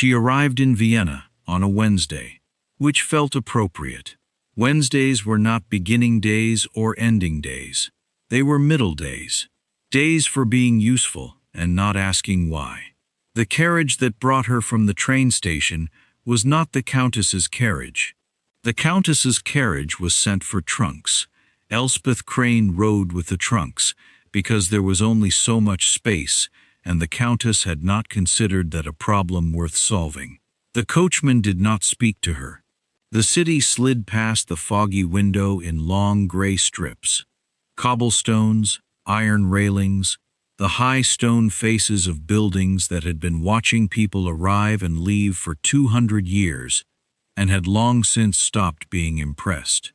She arrived in Vienna on a Wednesday, which felt appropriate. Wednesdays were not beginning days or ending days. They were middle days. Days for being useful and not asking why. The carriage that brought her from the train station was not the Countess's carriage. The Countess's carriage was sent for trunks. Elspeth Crane rode with the trunks, because there was only so much space, and the Countess had not considered that a problem worth solving. The coachman did not speak to her. The city slid past the foggy window in long gray strips. Cobblestones, iron railings, the high stone faces of buildings that had been watching people arrive and leave for 200 years and had long since stopped being impressed.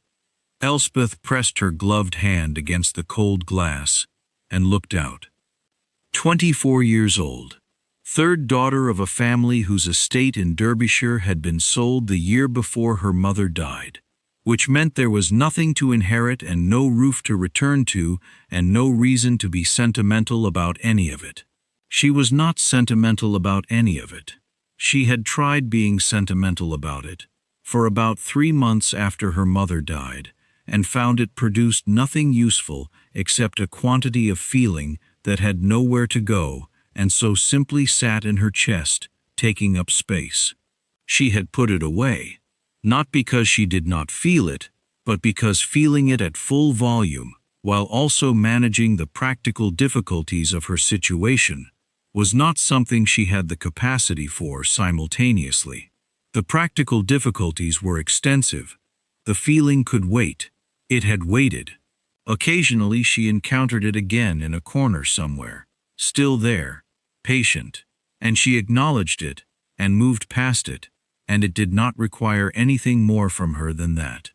Elspeth pressed her gloved hand against the cold glass and looked out. 24 years old, third daughter of a family whose estate in Derbyshire had been sold the year before her mother died, which meant there was nothing to inherit and no roof to return to and no reason to be sentimental about any of it. She was not sentimental about any of it. She had tried being sentimental about it for about 3 months after her mother died, and found it produced nothing useful except a quantity of feeling that had nowhere to go, and so simply sat in her chest, taking up space. She had put it away, not because she did not feel it, but because feeling it at full volume, while also managing the practical difficulties of her situation, was not something she had the capacity for simultaneously. The practical difficulties were extensive. The feeling could wait. It had waited. Occasionally she encountered it again in a corner somewhere, still there, patient, and she acknowledged it and moved past it, and it did not require anything more from her than that.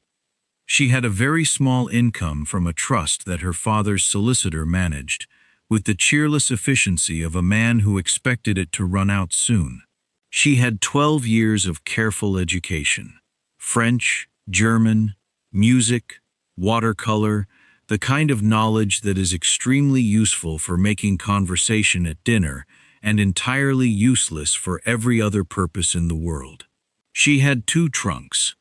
She had a very small income from a trust that her father's solicitor managed, with the cheerless efficiency of a man who expected it to run out soon. She had 12 years of careful education. French, German, music, watercolor, the kind of knowledge that is extremely useful for making conversation at dinner and entirely useless for every other purpose in the world. She had 2 trunks,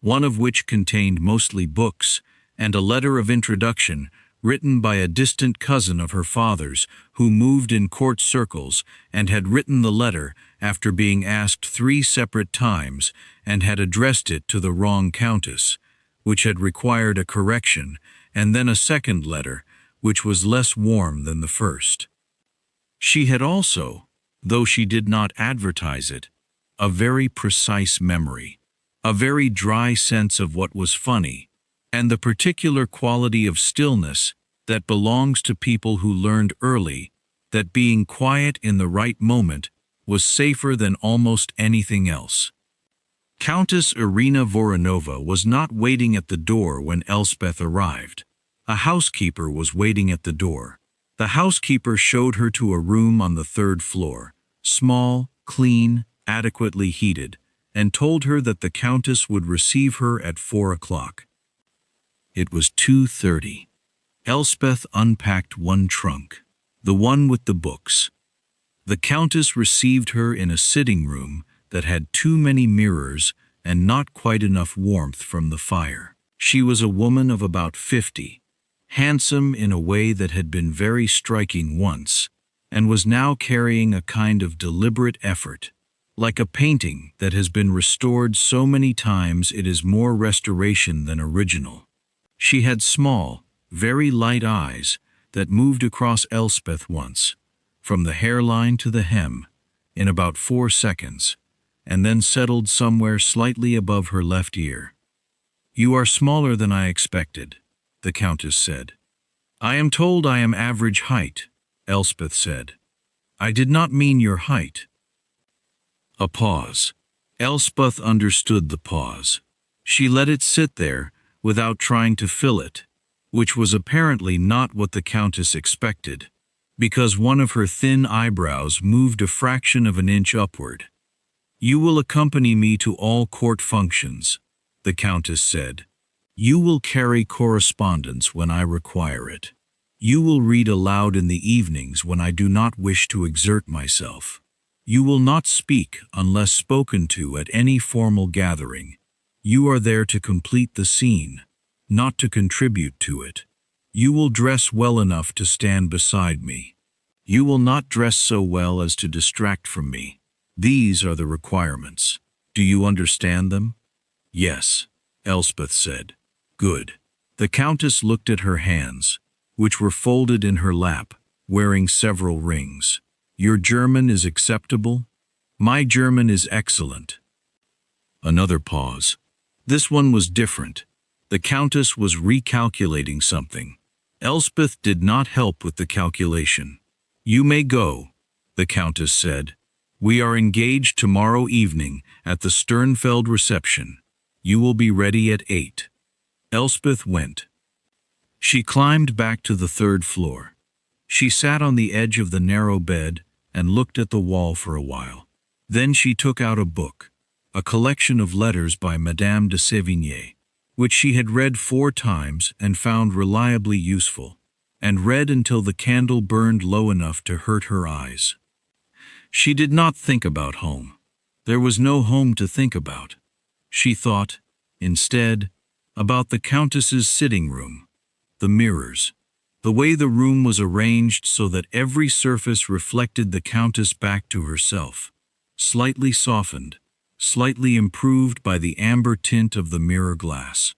one of which contained mostly books and a letter of introduction written by a distant cousin of her father's who moved in court circles and had written the letter after being asked 3 separate times and had addressed it to the wrong countess, which had required a correction, and then a second letter, which was less warm than the first. She had also, though she did not advertise it, a very precise memory, a very dry sense of what was funny, and the particular quality of stillness that belongs to people who learned early that being quiet in the right moment was safer than almost anything else. Countess Irina Voronova was not waiting at the door when Elspeth arrived. A housekeeper was waiting at the door. The housekeeper showed her to a room on the 3rd floor, small, clean, adequately heated, and told her that the Countess would receive her at 4 o'clock. It was 2:30. Elspeth unpacked one trunk, the one with the books. The Countess received her in a sitting room that had too many mirrors and not quite enough warmth from the fire. She was a woman of about 50, handsome in a way that had been very striking once, and was now carrying a kind of deliberate effort, like a painting that has been restored so many times it is more restoration than original. She had small, very light eyes that moved across Elspeth once, from the hairline to the hem, in about 4 seconds, and then settled somewhere slightly above her left ear. "You are smaller than I expected," the Countess said. "I am told I am average height," Elspeth said. "I did not mean your height." A pause. Elspeth understood the pause. She let it sit there without trying to fill it, which was apparently not what the Countess expected, because one of her thin eyebrows moved a fraction of an inch upward. "You will accompany me to all court functions," the Countess said. "You will carry correspondence when I require it. You will read aloud in the evenings when I do not wish to exert myself. You will not speak unless spoken to at any formal gathering. You are there to complete the scene, not to contribute to it. You will dress well enough to stand beside me. You will not dress so well as to distract from me. These are the requirements. Do you understand them? Yes, Elspeth said. Good. The Countess looked at her hands, which were folded in her lap, wearing several rings. Your German is acceptable? My German is excellent. Another pause. This one was different. The Countess was recalculating something. Elspeth did not help with the calculation. You may go, the Countess said. We are engaged tomorrow evening at the Sternfeld reception. You will be ready at 8. Elspeth went. She climbed back to the 3rd floor. She sat on the edge of the narrow bed and looked at the wall for a while. Then she took out a book, a collection of letters by Madame de Sévigné, which she had read 4 times and found reliably useful, and read until the candle burned low enough to hurt her eyes. She did not think about home. There was no home to think about. She thought, instead, about the Countess's sitting room, the mirrors, the way the room was arranged so that every surface reflected the Countess back to herself, slightly softened, slightly improved by the amber tint of the mirror glass.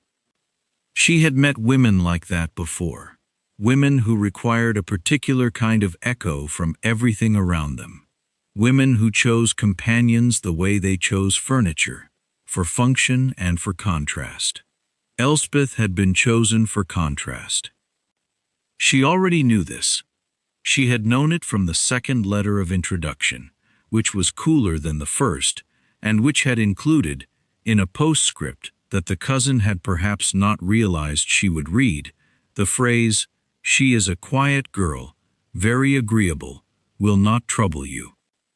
She had met women like that before, women who required a particular kind of echo from everything around them, women who chose companions the way they chose furniture, for function and for contrast. Elspeth had been chosen for contrast. She already knew this. She had known it from the 2nd letter of introduction, which was cooler than the first, and which had included, in a postscript that the cousin had perhaps not realized she would read, the phrase, "She is a quiet girl, very agreeable, will not trouble you."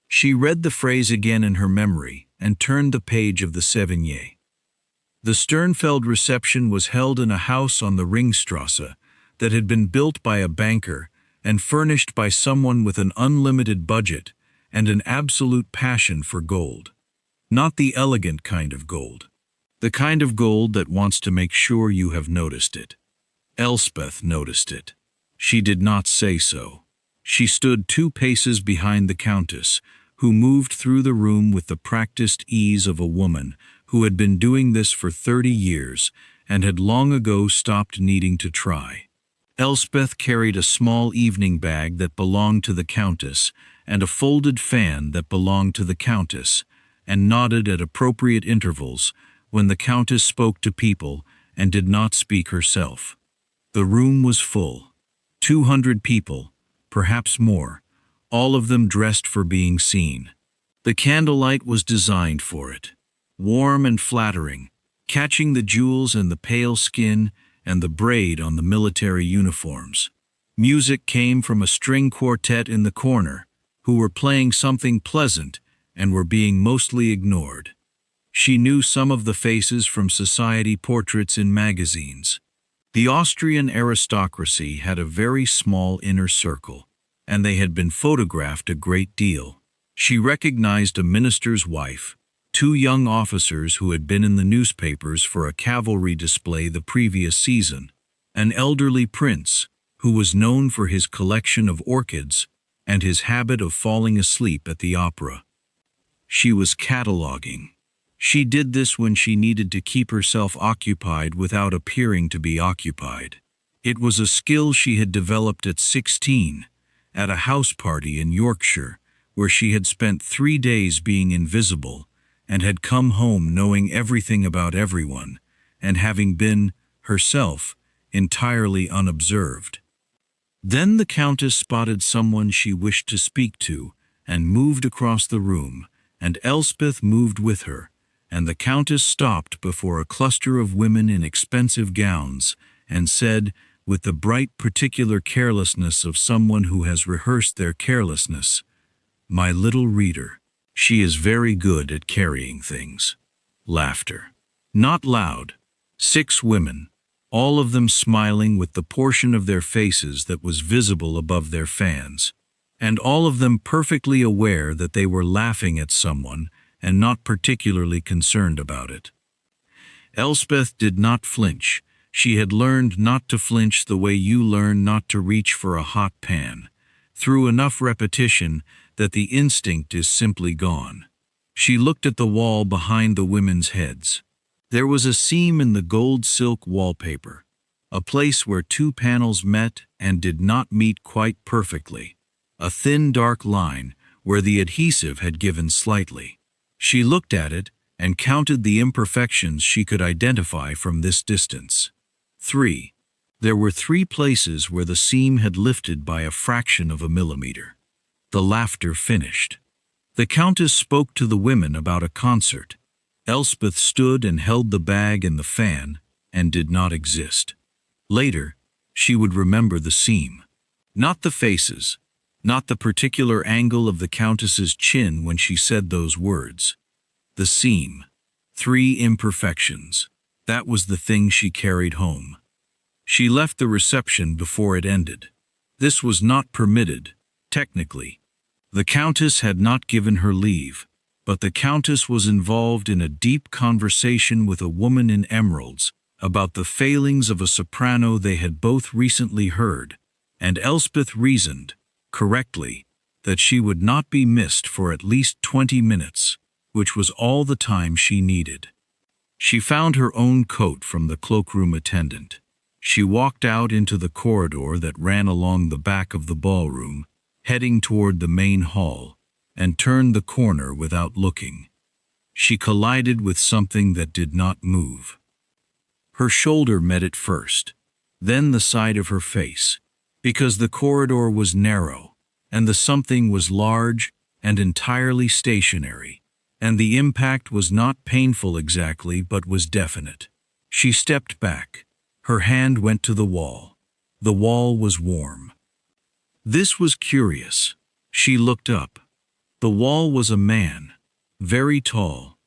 She read the phrase again in her memory and turned the page of the Sévigné. The Sternfeld reception was held in a house on the Ringstrasse that had been built by a banker and furnished by someone with an unlimited budget and an absolute passion for gold. Not the elegant kind of gold. The kind of gold that wants to make sure you have noticed it. Elspeth noticed it. She did not say so. She stood 2 paces behind the Countess, who moved through the room with the practiced ease of a woman who had been doing this for 30 years and had long ago stopped needing to try. Elspeth carried a small evening bag that belonged to the Countess and a folded fan that belonged to the Countess, and nodded at appropriate intervals when the Countess spoke to people and did not speak herself. The room was full. 200 people, perhaps more, all of them dressed for being seen. The candlelight was designed for it, warm and flattering, catching the jewels and the pale skin and the braid on the military uniforms. Music came from a string quartet in the corner, who were playing something pleasant and were being mostly ignored. She knew some of the faces from society portraits in magazines. The Austrian aristocracy had a very small inner circle, and they had been photographed a great deal. She recognized a minister's wife, 2 young officers who had been in the newspapers for a cavalry display the previous season, an elderly prince who was known for his collection of orchids and his habit of falling asleep at the opera. She was cataloging. She did this when she needed to keep herself occupied without appearing to be occupied. It was a skill she had developed at 16, at a house party in Yorkshire, where she had spent 3 days being invisible and had come home knowing everything about everyone and having been, herself, entirely unobserved. Then the Countess spotted someone she wished to speak to and moved across the room, and Elspeth moved with her, and the Countess stopped before a cluster of women in expensive gowns and said, with the bright particular carelessness of someone who has rehearsed their carelessness, "My little reader, she is very good at carrying things." Laughter. Not loud. 6 women, all of them smiling with the portion of their faces that was visible above their fans. and all of them perfectly aware that they were laughing at someone and not particularly concerned about it. Elspeth did not flinch. She had learned not to flinch the way you learn not to reach for a hot pan, through enough repetition that the instinct is simply gone. She looked at the wall behind the women's heads. There was a seam in the gold silk wallpaper, a place where two panels met and did not meet quite perfectly, a thin dark line where the adhesive had given slightly. She looked at it and counted the imperfections she could identify from this distance. 3. There were 3 places where the seam had lifted by a fraction of a millimeter. The laughter finished. The Countess spoke to the women about a concert. Elspeth stood and held the bag and the fan, and did not exist. Later, she would remember the seam. Not the faces, not the particular angle of the Countess's chin when she said those words. The seam. 3 imperfections. That was the thing she carried home. She left the reception before it ended. This was not permitted, technically. The Countess had not given her leave, but the Countess was involved in a deep conversation with a woman in emeralds about the failings of a soprano they had both recently heard, and Elspeth reasoned, correctly, that she would not be missed for at least 20 minutes, which was all the time she needed. She found her own coat from the cloakroom attendant. She walked out into the corridor that ran along the back of the ballroom, heading toward the main hall, and turned the corner without looking. She collided with something that did not move. Her shoulder met it first, then the side of her face, because the corridor was narrow, and the something was large and entirely stationary, and the impact was not painful exactly but was definite. She stepped back. Her hand went to the wall. The wall was warm. This was curious. She looked up. The wall was a man, very tall,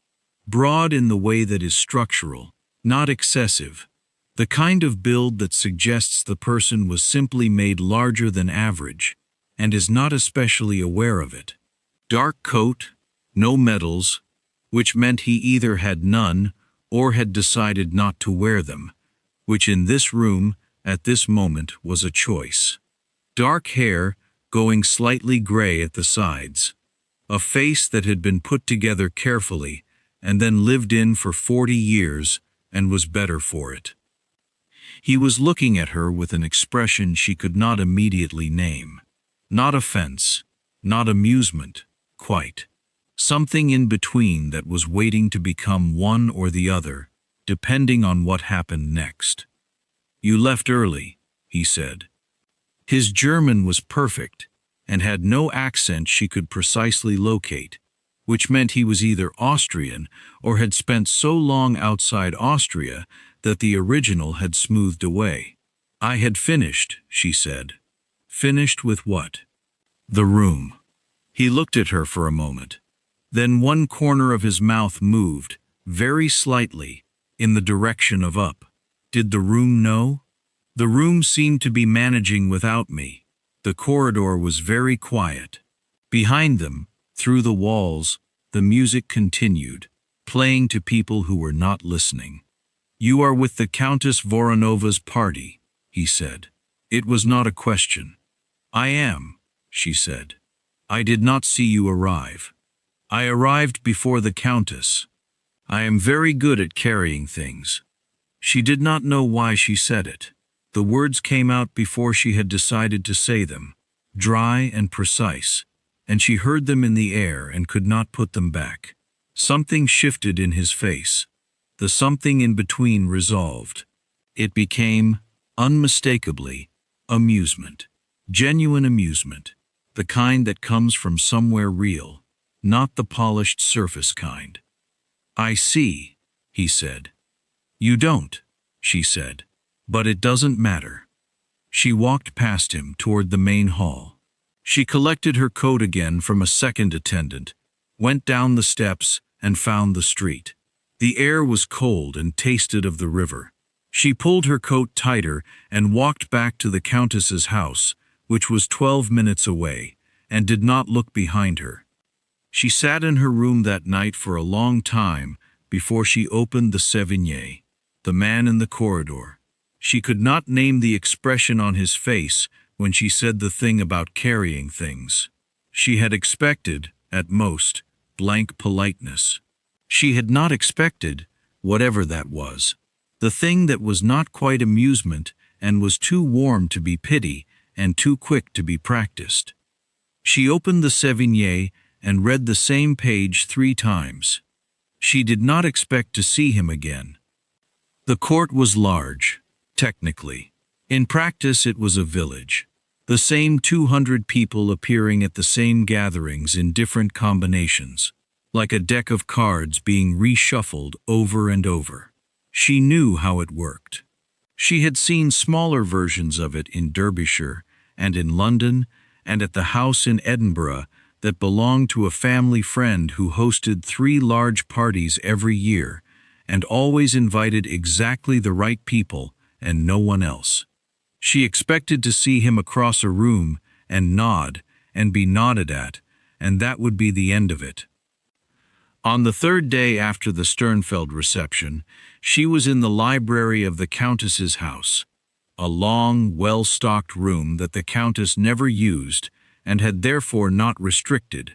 broad in the way that is structural, not excessive, the kind of build that suggests the person was simply made larger than average, and is not especially aware of it. Dark coat, no medals, which meant he either had none or had decided not to wear them, which in this room, at this moment, was a choice. Dark hair, going slightly gray at the sides. A face that had been put together carefully and then lived in for 40 years and was better for it. He was looking at her with an expression she could not immediately name. Not offense, not amusement, quite. Something in between that was waiting to become one or the other, depending on what happened next. "You left early," he said. His German was perfect and had no accent she could precisely locate, which meant he was either Austrian or had spent so long outside Austria that the original had smoothed away. "I had finished," she said. "Finished with what?" "The room." He looked at her for a moment. Then one corner of his mouth moved, very slightly, in the direction of up. "Did the room know?" "The room seemed to be managing without me." The corridor was very quiet. Behind them, through the walls, the music continued, playing to people who were not listening. "You are with the Countess Voronova's party," he said. It was not a question. "I am," she said. "I did not see you arrive. I arrived before the Countess. I am very good at carrying things." She did not know why she said it. The words came out before she had decided to say them, dry and precise, and she heard them in the air and could not put them back. Something shifted in his face. The something in between resolved. It became, unmistakably, amusement. Genuine amusement. The kind that comes from somewhere real, not the polished surface kind. "I see," he said. "You don't," she said. "But it doesn't matter." She walked past him toward the main hall. She collected her coat again from a second attendant, went down the steps, and found the street. The air was cold and tasted of the river. She pulled her coat tighter and walked back to the Countess's house, which was 12 minutes away, and did not look behind her. She sat in her room that night for a long time before she opened the Sévigné, the man in the corridor. She could not name the expression on his face when she said the thing about carrying things. She had expected, at most, blank politeness. She had not expected, whatever that was, the thing that was not quite amusement and was too warm to be pity and too quick to be practiced. She opened the Sévigné and read the same page 3 times. She did not expect to see him again. The court was large, technically. In practice it was a village. The same 200 people appearing at the same gatherings in different combinations, like a deck of cards being reshuffled over and over. She knew how it worked. She had seen smaller versions of it in Derbyshire and in London and at the house in Edinburgh that belonged to a family friend who hosted 3 large parties every year and always invited exactly the right people and no one else. She expected to see him across a room and nod and be nodded at, and that would be the end of it. On the 3rd day after the Sternfeld reception, she was in the library of the Countess's house, a long, well-stocked room that the Countess never used and had therefore not restricted,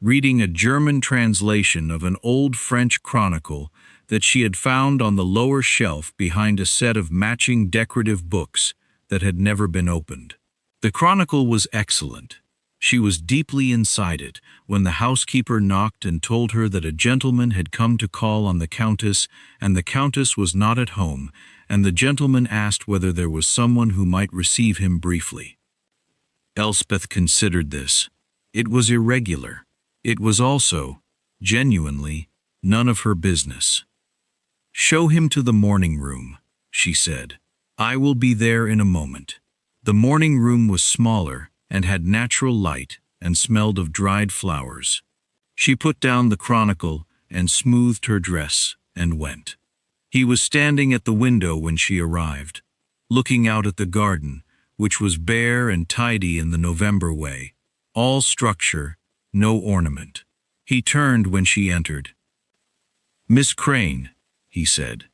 reading a German translation of an old French chronicle that she had found on the lower shelf behind a set of matching decorative books that had never been opened. The chronicle was excellent. She was deeply inside it when the housekeeper knocked and told her that a gentleman had come to call on the Countess, and the Countess was not at home, and the gentleman asked whether there was someone who might receive him briefly. Elspeth considered this. It was irregular. It was also, genuinely, none of her business. "Show him to the morning room," she said. "I will be there in a moment." The morning room was smaller and had natural light and smelled of dried flowers. She put down the chronicle and smoothed her dress and went. He was standing at the window when she arrived, looking out at the garden, which was bare and tidy in the November way, all structure, no ornament. He turned when she entered. "Miss Crane," he said.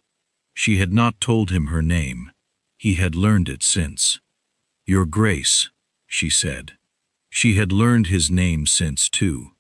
She had not told him her name. He had learned it since. "Your Grace," she said. She had learned his name since, too.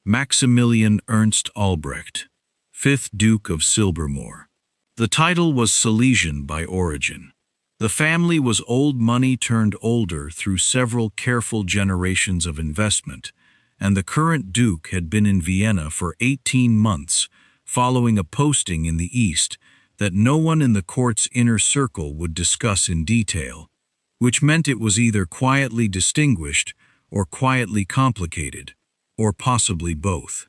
Maximilian Ernst Albrecht, 5th Duke of Silbermoor. The title was Silesian by origin. The family was old money turned older through several careful generations of investment, and the current duke had been in Vienna for 18 months, following a posting in the East that no one in the court's inner circle would discuss in detail, which meant it was either quietly distinguished or quietly complicated, or possibly both.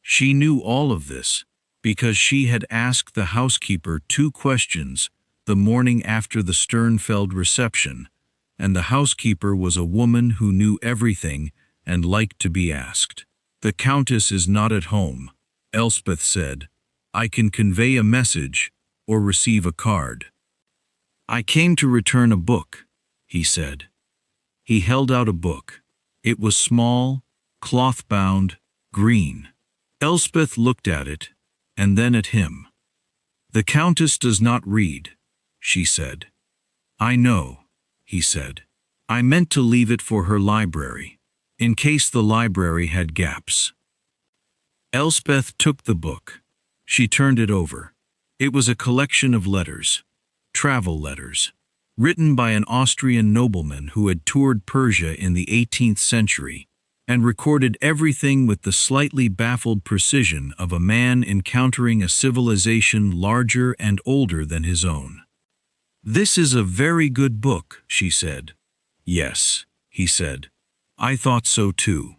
She knew all of this because she had asked the housekeeper 2 questions the morning after the Sternfeld reception, and the housekeeper was a woman who knew everything and liked to be asked. "The Countess is not at home," Elspeth said. "I can convey a message or receive a card." "I came to return a book," he said. He held out a book. It was small, cloth-bound, green. Elspeth looked at it, and then at him. "The Countess does not read," she said. "I know," he said. "I meant to leave it for her library, in case the library had gaps." Elspeth took the book. She turned it over. It was a collection of letters, travel letters, written by an Austrian nobleman who had toured Persia in the 18th century and recorded everything with the slightly baffled precision of a man encountering a civilization larger and older than his own. "This is a very good book," she said. "Yes," he said. "I thought so too."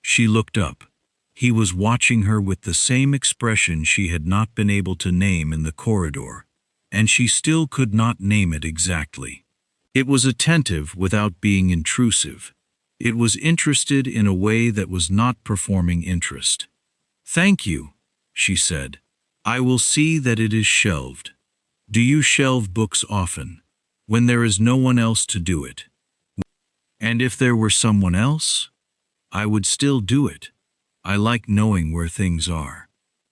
She looked up. He was watching her with the same expression she had not been able to name in the corridor, and she still could not name it exactly. It was attentive without being intrusive. It was interested in a way that was not performing interest. "Thank you," she said. "I will see that it is shelved." "Do you shelve books often, when there is no one else to do it?" "And if there were someone else?" I would still do it. I like knowing where things are.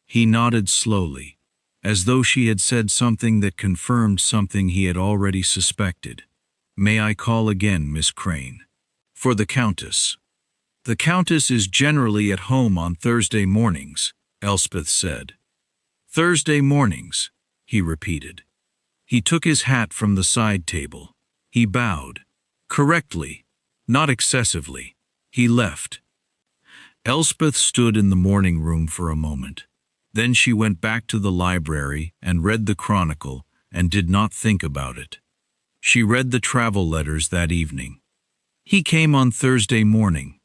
He nodded slowly, as though she had said something that confirmed something he had already suspected. May I call again, Miss Crane? For the Countess. The Countess is generally at home on Thursday mornings, Elspeth said. Thursday mornings, he repeated. He took his hat from the side table. He bowed. Correctly, not excessively. He left. Elspeth stood in the morning room for a moment. Then she went back to the library and read the Chronicle and did not think about it. She read the travel letters that evening. He came on Thursday morning.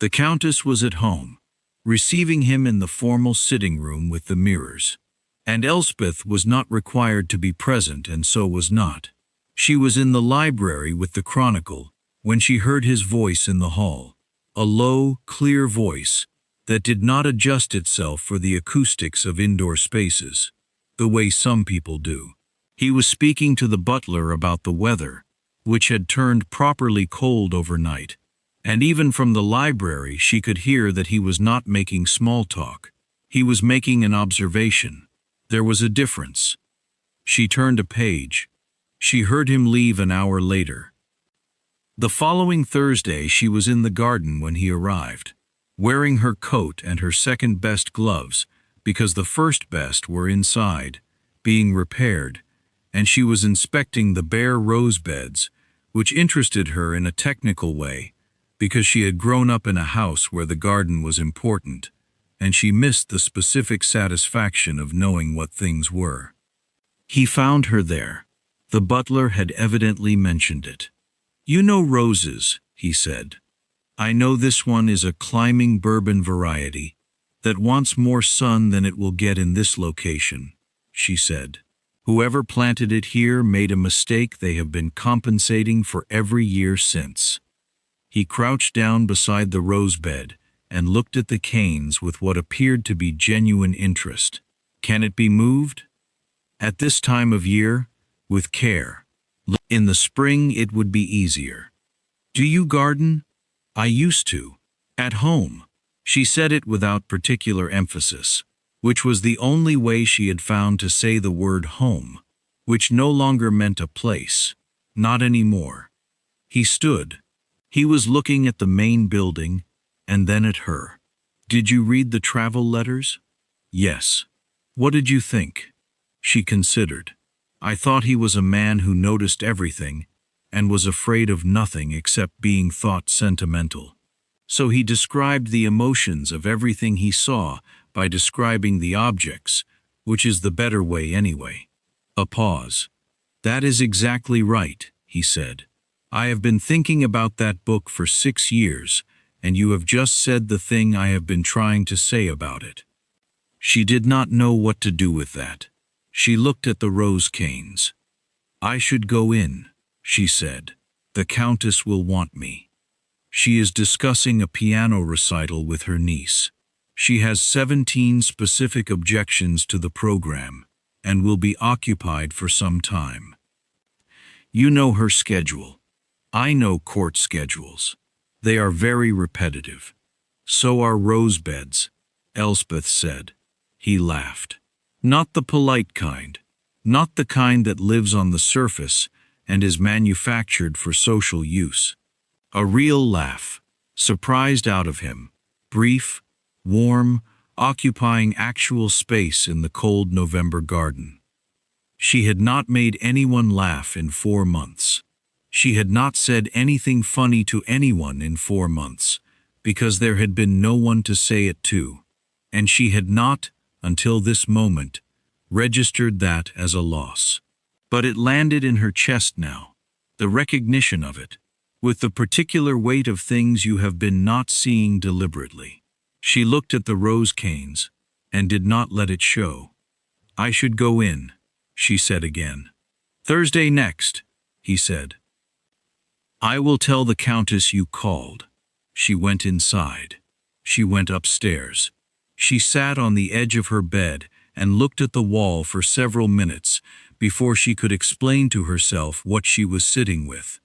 The Countess was at home, receiving him in the formal sitting room with the mirrors. And Elspeth was not required to be present, and so was not. She was in the library with the Chronicle when she heard his voice in the hall. A low, clear voice that did not adjust itself for the acoustics of indoor spaces, the way some people do. He was speaking to the butler about the weather, which had turned properly cold overnight, and even from the library she could hear that he was not making small talk. He was making an observation. There was a difference. She turned a page. She heard him leave an hour later. The following Thursday she was in the garden when he arrived, wearing her coat and her second-best gloves, because the first-best were inside, being repaired, and she was inspecting the bare rose beds, which interested her in a technical way, because she had grown up in a house where the garden was important, and she missed the specific satisfaction of knowing what things were. He found her there. The butler had evidently mentioned it. "You know roses," he said. "I know this one is a climbing bourbon variety that wants more sun than it will get in this location," she said. "Whoever planted it here made a mistake they have been compensating for every year since." He crouched down beside the rose bed and looked at the canes with what appeared to be genuine interest. "Can it be moved?" "At this time of year, with care. In the spring it would be easier." "Do you garden?" "I used to. At home." She said it without particular emphasis, which was the only way she had found to say the word home, which no longer meant a place. Not anymore. He stood. He was looking at the main building, and then at her. "Did you read the travel letters?" "Yes." "What did you think?" She considered. "I thought he was a man who noticed everything and was afraid of nothing except being thought sentimental. So he described the emotions of everything he saw by describing the objects, which is the better way anyway." A pause. "That is exactly right," he said. "I have been thinking about that book for 6 years, and you have just said the thing I have been trying to say about it." She did not know what to do with that. She looked at the rose canes. "I should go in," she said. "The Countess will want me. She is discussing a piano recital with her niece. She has 17 specific objections to the program, and will be occupied for some time. You know her schedule. I know court schedules. They are very repetitive. So are rose beds," Elspeth said. He laughed. "Not the polite kind. Not the kind that lives on the surface and is manufactured for social use." A real laugh, surprised out of him, brief, warm, occupying actual space in the cold November garden. She had not made anyone laugh in 4 months. She had not said anything funny to anyone in 4 months, because there had been no one to say it to, and she had not, until this moment, registered that as a loss. But it landed in her chest now, the recognition of it, with the particular weight of things you have been not seeing deliberately. She looked at the rose canes, and did not let it show. "I should go in," she said again. "Thursday next," he said. "I will tell the Countess you called." She went inside. She went upstairs. She sat on the edge of her bed and looked at the wall for several minutes before she could explain to herself what she was sitting with.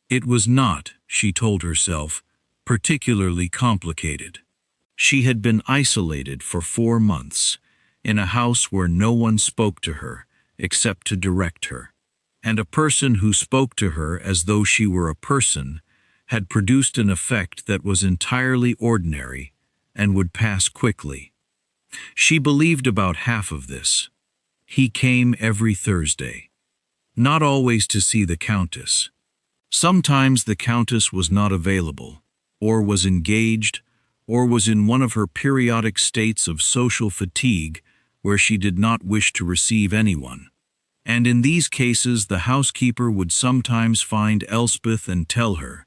It was not, she told herself, particularly complicated. She had been isolated for 4 months, in a house where no one spoke to her except to direct her, and a person who spoke to her as though she were a person had produced an effect that was entirely ordinary and would pass quickly. She believed about half of this. He came every Thursday. Not always to see the Countess. Sometimes the Countess was not available, or was engaged, or was in one of her periodic states of social fatigue where she did not wish to receive anyone. And in these cases the housekeeper would sometimes find Elspeth and tell her,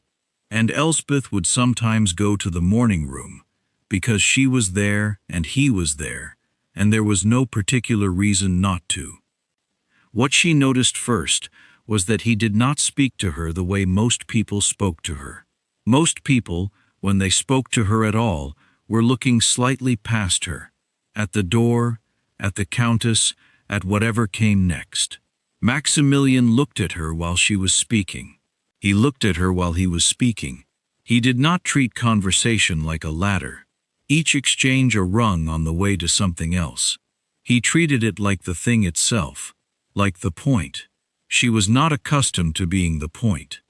and Elspeth would sometimes go to the morning room, because she was there and he was there, and there was no particular reason not to. What she noticed first was that he did not speak to her the way most people spoke to her. Most people, when they spoke to her at all, were looking slightly past her, at the door, at the Countess, at whatever came next. Maximilian looked at her while she was speaking. He looked at her while he was speaking. He did not treat conversation like a ladder, each exchange a rung on the way to something else. He treated it like the thing itself, like the point. She was not accustomed to being the point.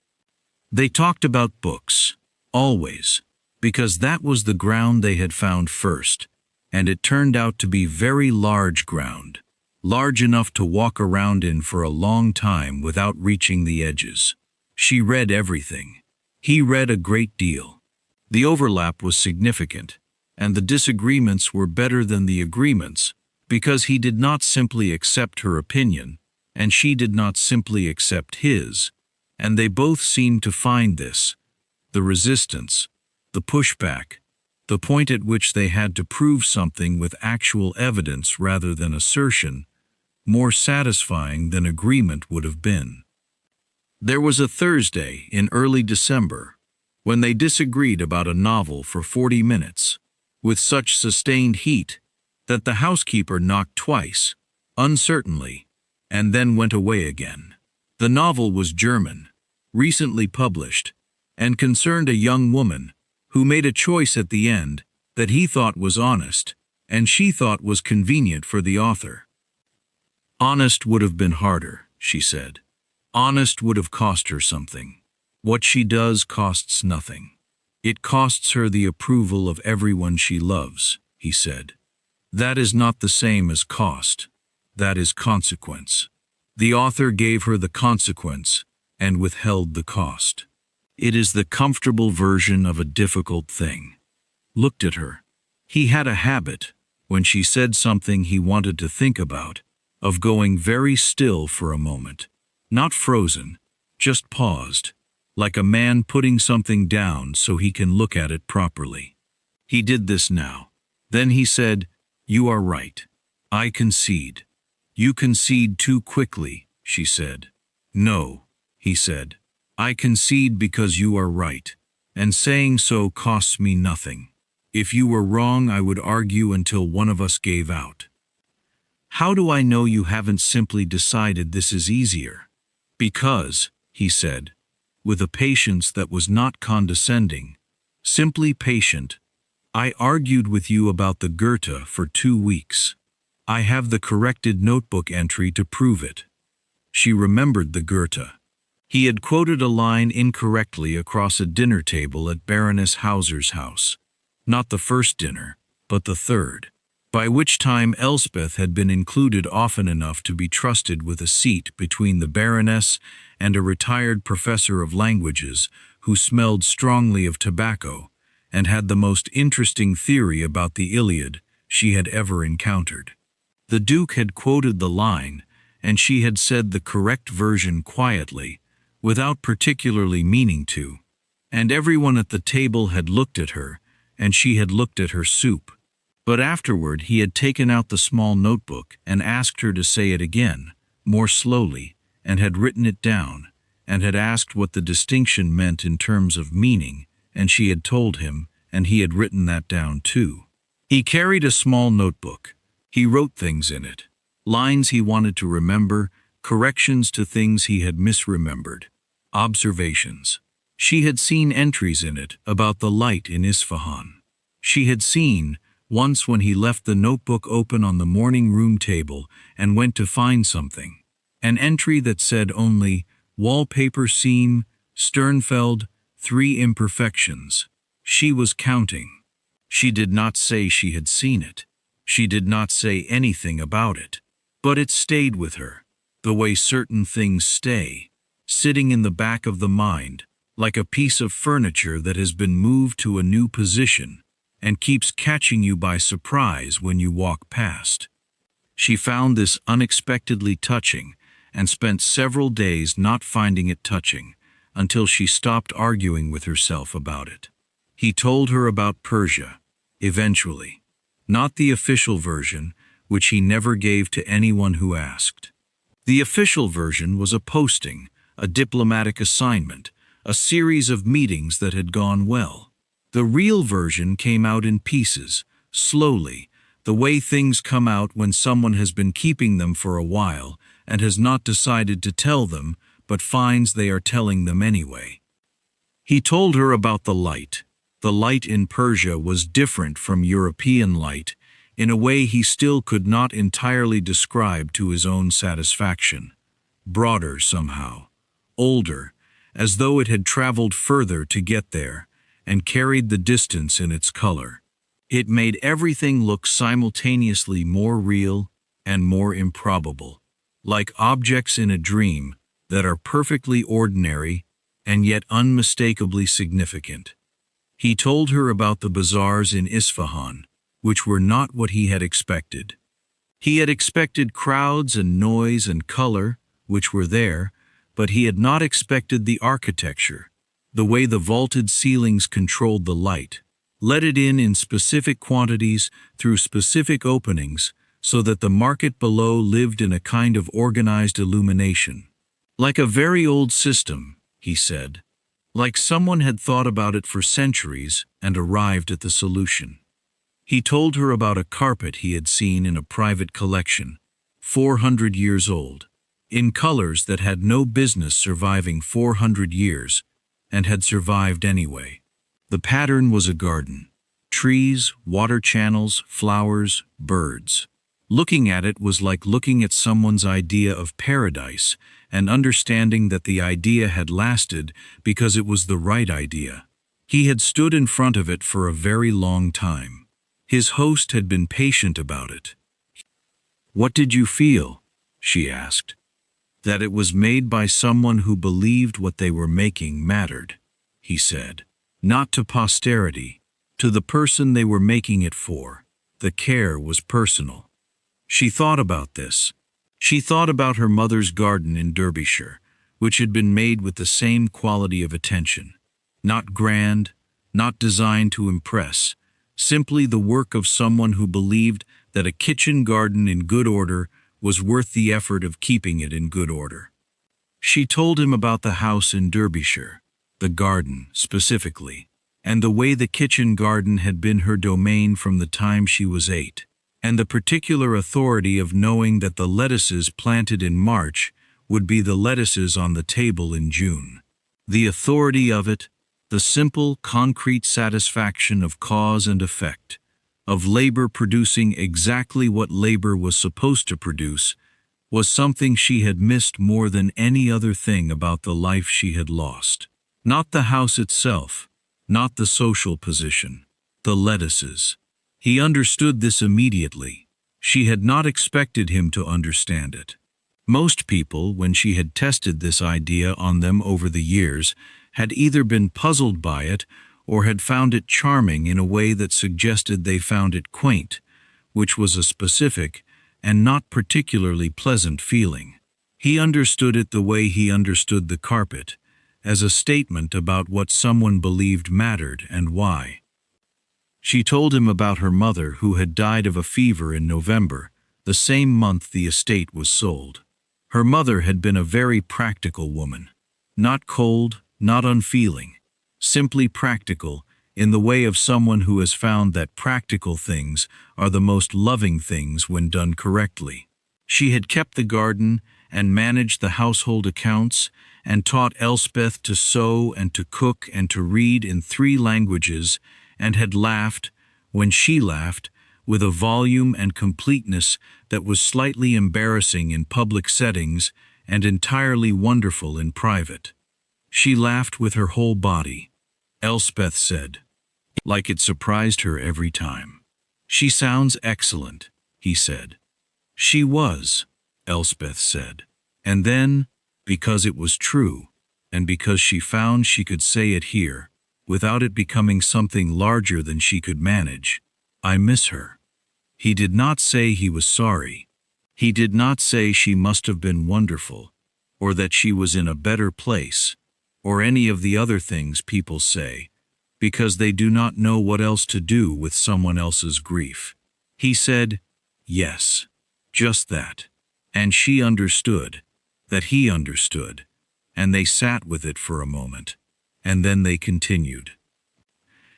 They talked about books, always, because that was the ground they had found first, and it turned out to be very large ground, large enough to walk around in for a long time without reaching the edges. She read everything. He read a great deal. The overlap was significant, and the disagreements were better than the agreements, because he did not simply accept her opinion, and she did not simply accept his, and they both seemed to find this, the resistance, the pushback, the point at which they had to prove something with actual evidence rather than assertion, more satisfying than agreement would have been. There was a Thursday in early December when they disagreed about a novel for 40 minutes, with such sustained heat that the housekeeper knocked twice, uncertainly, and then went away again. The novel was German, recently published, and concerned a young woman who made a choice at the end that he thought was honest and she thought was convenient for the author. Honest would have been harder, she said. Honest would have cost her something. What she does costs nothing. It costs her the approval of everyone she loves, he said. That is not the same as cost. That is consequence. The author gave her the consequence and withheld the cost. It is the comfortable version of a difficult thing. Looked at her. He had a habit, when she said something he wanted to think about, of going very still for a moment. Not frozen, just paused, like a man putting something down so he can look at it properly. He did this now. Then he said, "You are right. I concede." "You concede too quickly," she said. "No," he said. "I concede because you are right, and saying so costs me nothing. If you were wrong, I would argue until one of us gave out." "How do I know you haven't simply decided this is easier?" "Because," he said, with a patience that was not condescending, simply patient, "I argued with you about the Goethe for 2 weeks. I have the corrected notebook entry to prove it." She remembered the Goethe. He had quoted a line incorrectly across a dinner table at Baroness Hauser's house. Not the first dinner, but the third, by which time Elspeth had been included often enough to be trusted with a seat between the Baroness and a retired professor of languages who smelled strongly of tobacco and had the most interesting theory about the Iliad she had ever encountered. The Duke had quoted the line, and she had said the correct version quietly, without particularly meaning to, and everyone at the table had looked at her, and she had looked at her soup. But afterward he had taken out the small notebook and asked her to say it again, more slowly, and had written it down, and had asked what the distinction meant in terms of meaning, and she had told him, and he had written that down too. He carried a small notebook. He wrote things in it, lines he wanted to remember, corrections to things he had misremembered, observations. She had seen entries in it about the light in Isfahan. She had seen, once when he left the notebook open on the morning room table and went to find something, an entry that said only, "Wallpaper seam, Sternfeld, 3 imperfections." She was counting. She did not say she had seen it. She did not say anything about it. But it stayed with her, the way certain things stay, sitting in the back of the mind, like a piece of furniture that has been moved to a new position and keeps catching you by surprise when you walk past. She found this unexpectedly touching and spent several days not finding it touching until she stopped arguing with herself about it. He told her about Persia, eventually. Not the official version, which he never gave to anyone who asked. The official version was a posting, a diplomatic assignment, a series of meetings that had gone well. The real version came out in pieces, slowly, the way things come out when someone has been keeping them for a while and has not decided to tell them, but finds they are telling them anyway. He told her about the light. The light in Persia was different from European light, in a way he still could not entirely describe to his own satisfaction. Broader somehow, older, as though it had traveled further to get there, and carried the distance in its color. It made everything look simultaneously more real and more improbable, like objects in a dream that are perfectly ordinary and yet unmistakably significant. He told her about the bazaars in Isfahan, which were not what he had expected. He had expected crowds and noise and color, which were there, but he had not expected the architecture, the way the vaulted ceilings controlled the light, let it in specific quantities through specific openings so that the market below lived in a kind of organized illumination. Like a very old system, he said, like someone had thought about it for centuries and arrived at the solution. He told her about a carpet he had seen in a private collection, 400 years old, in colors that had no business surviving 400 years and had survived anyway. The pattern was a garden. Trees, water channels, flowers, birds. Looking at it was like looking at someone's idea of paradise and understanding that the idea had lasted because it was the right idea. He had stood in front of it for a very long time. His host had been patient about it. "What did you feel?" she asked. "That it was made by someone who believed what they were making mattered," he said. "Not to posterity, to the person they were making it for. The care was personal." She thought about this. She thought about her mother's garden in Derbyshire, which had been made with the same quality of attention. Not grand, not designed to impress, simply the work of someone who believed that a kitchen garden in good order was worth the effort of keeping it in good order. She told him about the house in Derbyshire, the garden specifically, and the way the kitchen garden had been her domain from the time she was 8, and the particular authority of knowing that the lettuces planted in March would be the lettuces on the table in June. The authority of it, the simple, concrete satisfaction of cause and effect, of labor producing exactly what labor was supposed to produce, was something she had missed more than any other thing about the life she had lost. Not the house itself, not the social position, the lettuces. He understood this immediately. She had not expected him to understand it. Most people, when she had tested this idea on them over the years, had either been puzzled by it or had found it charming in a way that suggested they found it quaint, which was a specific and not particularly pleasant feeling. He understood it the way he understood the carpet, as a statement about what someone believed mattered and why. She told him about her mother who had died of a fever in November, the same month the estate was sold. Her mother had been a very practical woman, not cold, not unfeeling, simply practical in the way of someone who has found that practical things are the most loving things when done correctly. She had kept the garden and managed the household accounts and taught Elspeth to sew and to cook and to read in 3 languages, and had laughed, when she laughed, with a volume and completeness that was slightly embarrassing in public settings and entirely wonderful in private. She laughed with her whole body, Elspeth said, like it surprised her every time. She sounds excellent, he said. She was, Elspeth said. And then, because it was true, and because she found she could say it here, without it becoming something larger than she could manage, I miss her. He did not say he was sorry. He did not say she must have been wonderful, or that she was in a better place, or any of the other things people say, because they do not know what else to do with someone else's grief. He said, yes, just that. And she understood, that he understood, and they sat with it for a moment, and then they continued.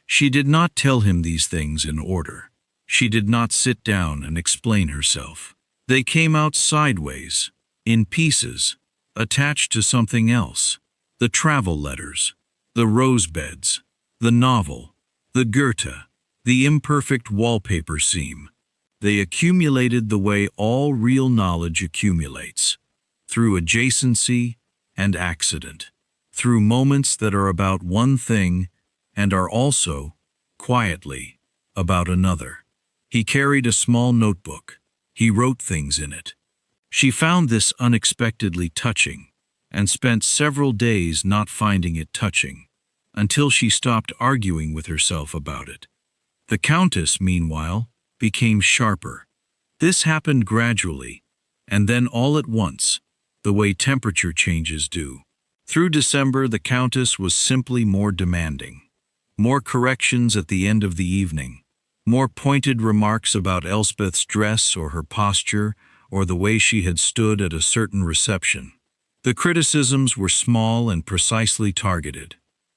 She did not tell him these things in order. She did not sit down and explain herself. They came out sideways, in pieces, attached to something else. The travel letters, the rose beds, the novel, the Goethe, the imperfect wallpaper seam. They accumulated the way all real knowledge accumulates, through adjacency and accident, through moments that are about one thing and are also, quietly, about another. He carried a small notebook. He wrote things in it. She found this unexpectedly touching, and spent several days not finding it touching, until she stopped arguing with herself about it. The Countess, meanwhile, became sharper. This happened gradually, and then all at once, the way temperature changes do. Through December, the Countess was simply more demanding. More corrections at the end of the evening. More pointed remarks about Elspeth's dress or her posture or the way she had stood at a certain reception. The criticisms were small and precisely targeted,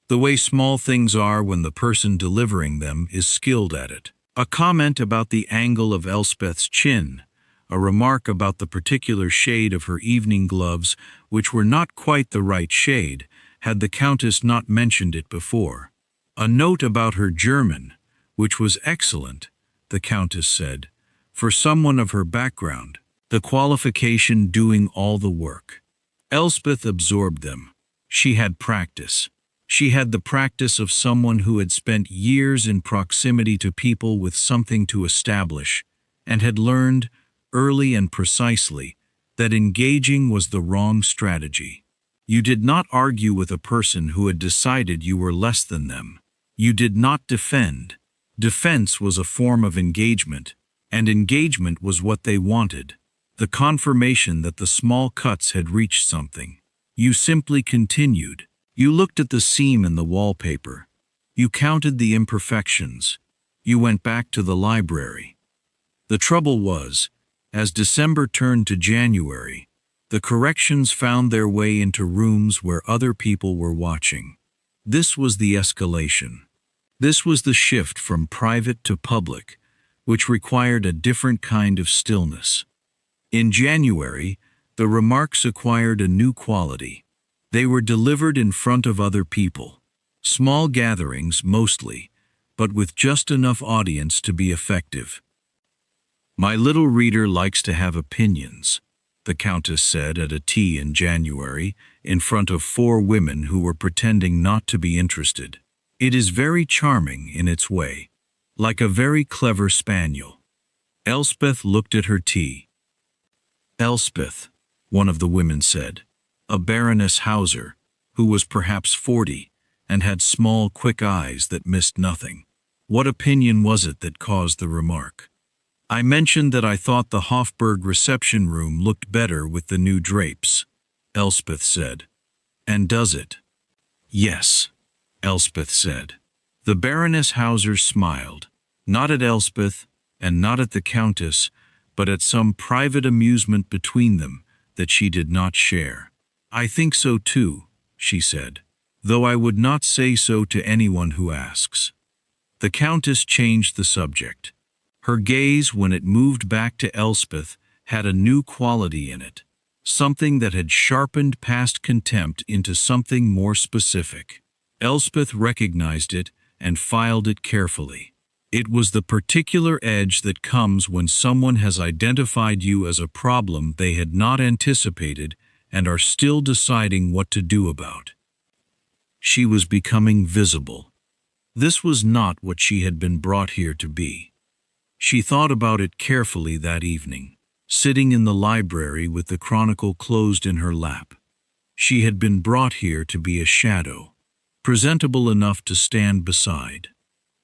the way small things are when the person delivering them is skilled at it. A comment about the angle of Elspeth's chin, a remark about the particular shade of her evening gloves, which were not quite the right shade, had the Countess not mentioned it before. A note about her German, which was excellent, the Countess said, for someone of her background, the qualification doing all the work. Elspeth absorbed them. She had practice. She had the practice of someone who had spent years in proximity to people with something to establish, and had learned, early and precisely, that engaging was the wrong strategy. You did not argue with a person who had decided you were less than them. You did not defend. Defense was a form of engagement, and engagement was what they wanted, the confirmation that the small cuts had reached something. You simply continued. You looked at the seam in the wallpaper. You counted the imperfections. You went back to the library. The trouble was, as December turned to January, the corrections found their way into rooms where other people were watching. This was the escalation. This was the shift from private to public, which required a different kind of stillness. In January, the remarks acquired a new quality. They were delivered in front of other people. Small gatherings, mostly, but with just enough audience to be effective. My little reader likes to have opinions, the Countess said at a tea in January, in front of 4 women who were pretending not to be interested. It is very charming in its way, like a very clever spaniel. Elspeth looked at her tea. Elspeth, one of the women said, a Baroness Hauser, who was perhaps 40, and had small, quick eyes that missed nothing. What opinion was it that caused the remark? I mentioned that I thought the Hofburg reception room looked better with the new drapes, Elspeth said. And does it? Yes, Elspeth said. The Baroness Hauser smiled, not at Elspeth and not at the Countess, but at some private amusement between them that she did not share. I think so too, she said, though I would not say so to anyone who asks. The Countess changed the subject. Her gaze, when it moved back to Elspeth, had a new quality in it. something that had sharpened past contempt into something more specific. Elspeth recognized it and filed it carefully. It was the particular edge that comes when someone has identified you as a problem they had not anticipated and are still deciding what to do about. She was becoming visible. This was not what she had been brought here to be. She thought about it carefully that evening, sitting in the library with the Chronicle closed in her lap. She had been brought here to be a shadow, presentable enough to stand beside,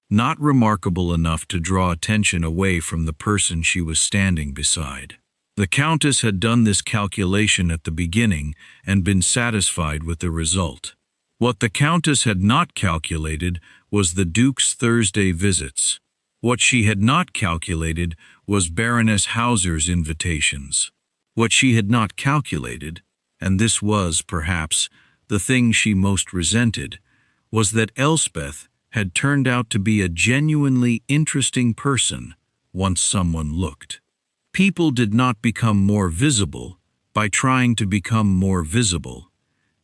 not remarkable enough to draw attention away from the person she was standing beside. The Countess had done this calculation at the beginning and been satisfied with the result. What the Countess had not calculated was the Duke's Thursday visits. What she had not calculated was Baroness Hauser's invitations. What she had not calculated, and this was, perhaps, the thing she most resented, was that Elspeth had turned out to be a genuinely interesting person once someone looked. People did not become more visible by trying to become more visible.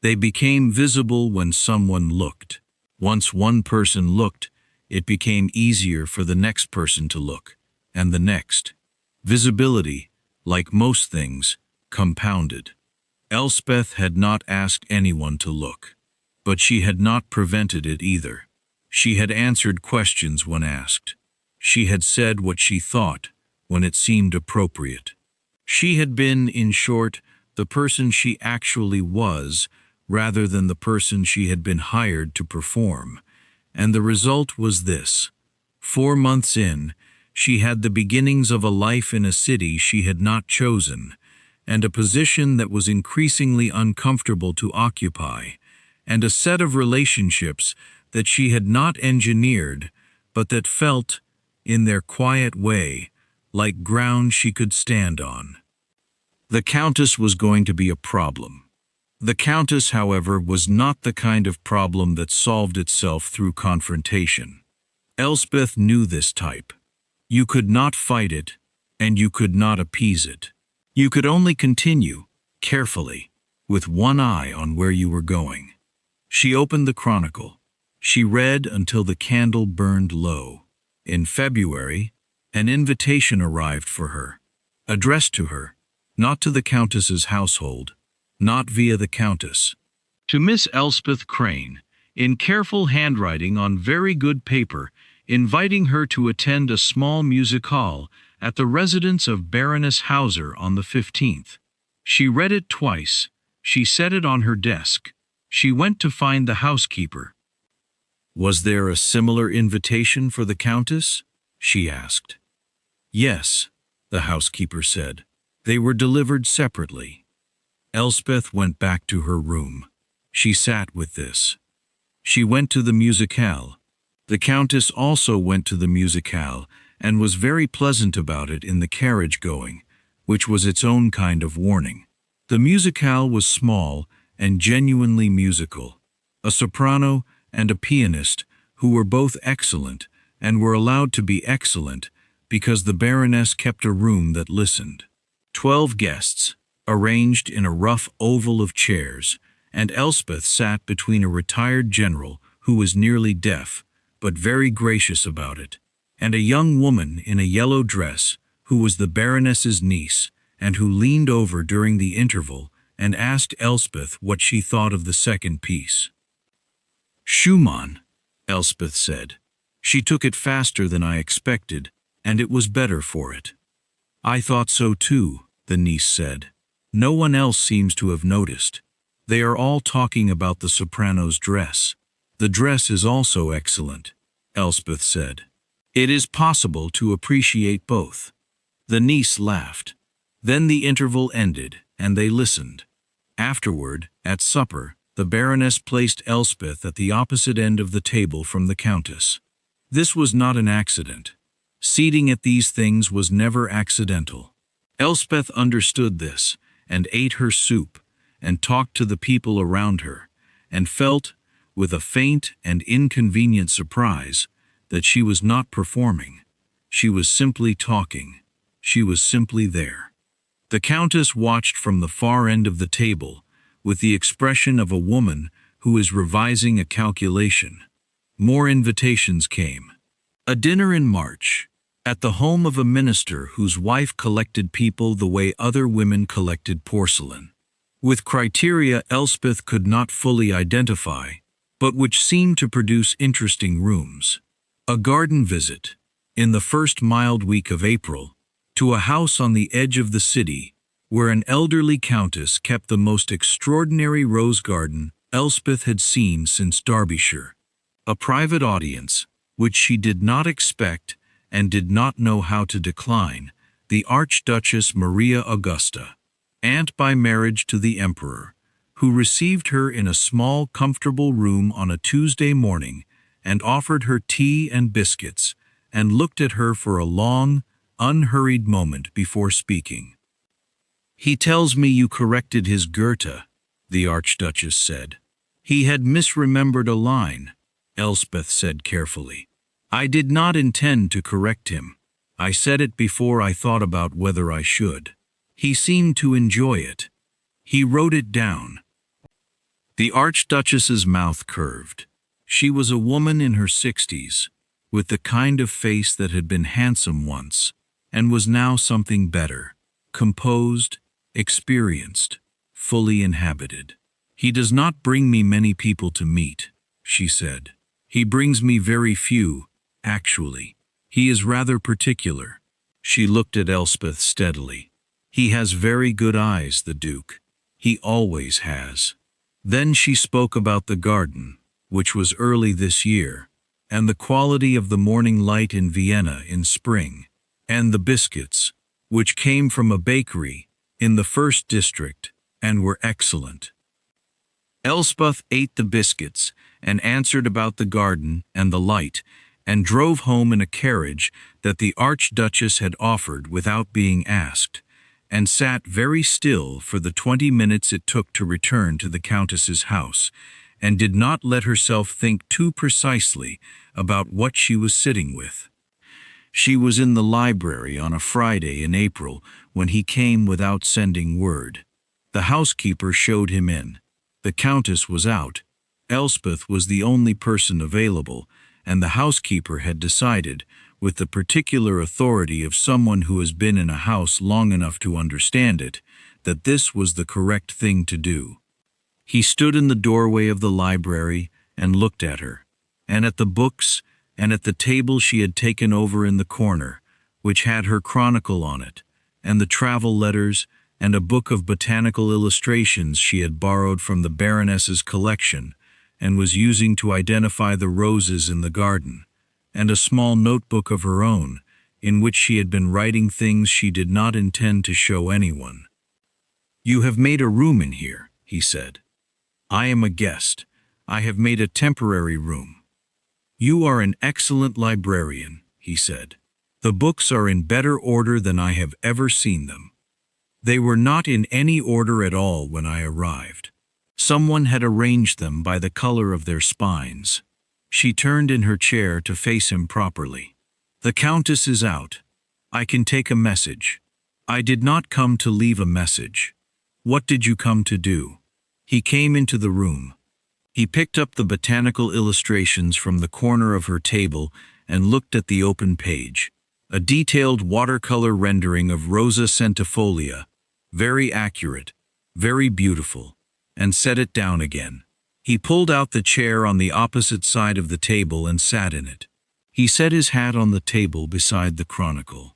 They became visible when someone looked. Once one person looked, it became easier for the next person to look, and the next. Visibility, like most things, compounded. Elspeth had not asked anyone to look, but she had not prevented it either. She had answered questions when asked. She had said what she thought when it seemed appropriate. She had been, in short, the person she actually was, rather than the person she had been hired to perform. And the result was this. 4 months in, she had the beginnings of a life in a city she had not chosen, and a position that was increasingly uncomfortable to occupy, and a set of relationships that she had not engineered, but that felt, in their quiet way, like ground she could stand on. The Countess was going to be a problem. The Countess, however, was not the kind of problem that solved itself through confrontation. Elspeth knew this type. You could not fight it, and you could not appease it. You could only continue, carefully, with one eye on where you were going. She opened the Chronicle. She read until the candle burned low. In February, an invitation arrived for her, addressed to her, not to the Countess's household, not via the Countess, to Miss Elspeth Crane, in careful handwriting on very good paper, inviting her to attend a small musicale at the residence of Baroness Hauser on the 15th. She read it twice. She set it on her desk. She went to find the housekeeper. Was there a similar invitation for the Countess? She asked. Yes, the housekeeper said. They were delivered separately. Elspeth went back to her room. She sat with this. She went to the musicale. The Countess also went to the musicale and was very pleasant about it in the carriage going, which was its own kind of warning. The musicale was small and genuinely musical. A soprano and a pianist who were both excellent and were allowed to be excellent because the Baroness kept a room that listened. 12 guests, arranged in a rough oval of chairs, and Elspeth sat between a retired general who was nearly deaf, but very gracious about it, and a young woman in a yellow dress who was the Baroness's niece and who leaned over during the interval and asked Elspeth what she thought of the second piece. Schumann, Elspeth said. She took it faster than I expected, and it was better for it. I thought so too, the niece said. No one else seems to have noticed. They are all talking about the soprano's dress. The dress is also excellent, Elspeth said. It is possible to appreciate both. The niece laughed. Then the interval ended, and they listened. Afterward, at supper, the Baroness placed Elspeth at the opposite end of the table from the Countess. This was not an accident. Seating at these things was never accidental. Elspeth understood this, and ate her soup, and talked to the people around her, and felt, with a faint and inconvenient surprise, that she was not performing. She was simply talking. She was simply there. The Countess watched from the far end of the table, with the expression of a woman who is revising a calculation. More invitations came. A dinner in March, at the home of a minister whose wife collected people the way other women collected porcelain, with criteria Elspeth could not fully identify, but which seemed to produce interesting rooms. A garden visit, in the first mild week of April, to a house on the edge of the city, where an elderly countess kept the most extraordinary rose garden Elspeth had seen since Derbyshire. A private audience, which she did not expect and did not know how to decline, the Archduchess Maria Augusta, aunt by marriage to the Emperor, who received her in a small, comfortable room on a Tuesday morning and offered her tea and biscuits, and looked at her for a long, unhurried moment before speaking. "He tells me you corrected his Goethe," the Archduchess said. "He had misremembered a line," Elspeth said carefully. "I did not intend to correct him. I said it before I thought about whether I should. He seemed to enjoy it. He wrote it down." The Archduchess's mouth curved. She was a woman in her 60s, with the kind of face that had been handsome once, and was now something better, composed, experienced, fully inhabited. "He does not bring me many people to meet," she said. "He brings me very few, actually. He is rather particular." She looked at Elspeth steadily. "He has very good eyes, the Duke. He always has." Then she spoke about the garden, which was early this year, and the quality of the morning light in Vienna in spring, and the biscuits, which came from a bakery in the first district, and were excellent. Elspeth ate the biscuits, and answered about the garden and the light, and drove home in a carriage that the Archduchess had offered without being asked, and sat very still for the 20 minutes it took to return to the Countess's house, and did not let herself think too precisely about what she was sitting with. She was in the library on a Friday in April when he came without sending word. The housekeeper showed him in. The Countess was out. Elspeth was the only person available, and the housekeeper had decided, with the particular authority of someone who has been in a house long enough to understand it, that this was the correct thing to do. He stood in the doorway of the library and looked at her, and at the books, and at the table she had taken over in the corner, which had her chronicle on it, and the travel letters, and a book of botanical illustrations she had borrowed from the Baroness's collection, and was using to identify the roses in the garden, and a small notebook of her own, in which she had been writing things she did not intend to show anyone. "You have made a room in here," he said. "I am a guest. I have made a temporary room." "You are an excellent librarian," he said. "The books are in better order than I have ever seen them. They were not in any order at all when I arrived. Someone had arranged them by the color of their spines." She turned in her chair to face him properly. "The Countess is out. I can take a message." "I did not come to leave a message." "What did you come to do?" He came into the room. He picked up the botanical illustrations from the corner of her table and looked at the open page. A detailed watercolor rendering of Rosa centifolia, very accurate, very beautiful, and set it down again. He pulled out the chair on the opposite side of the table and sat in it. He set his hat on the table beside the chronicle.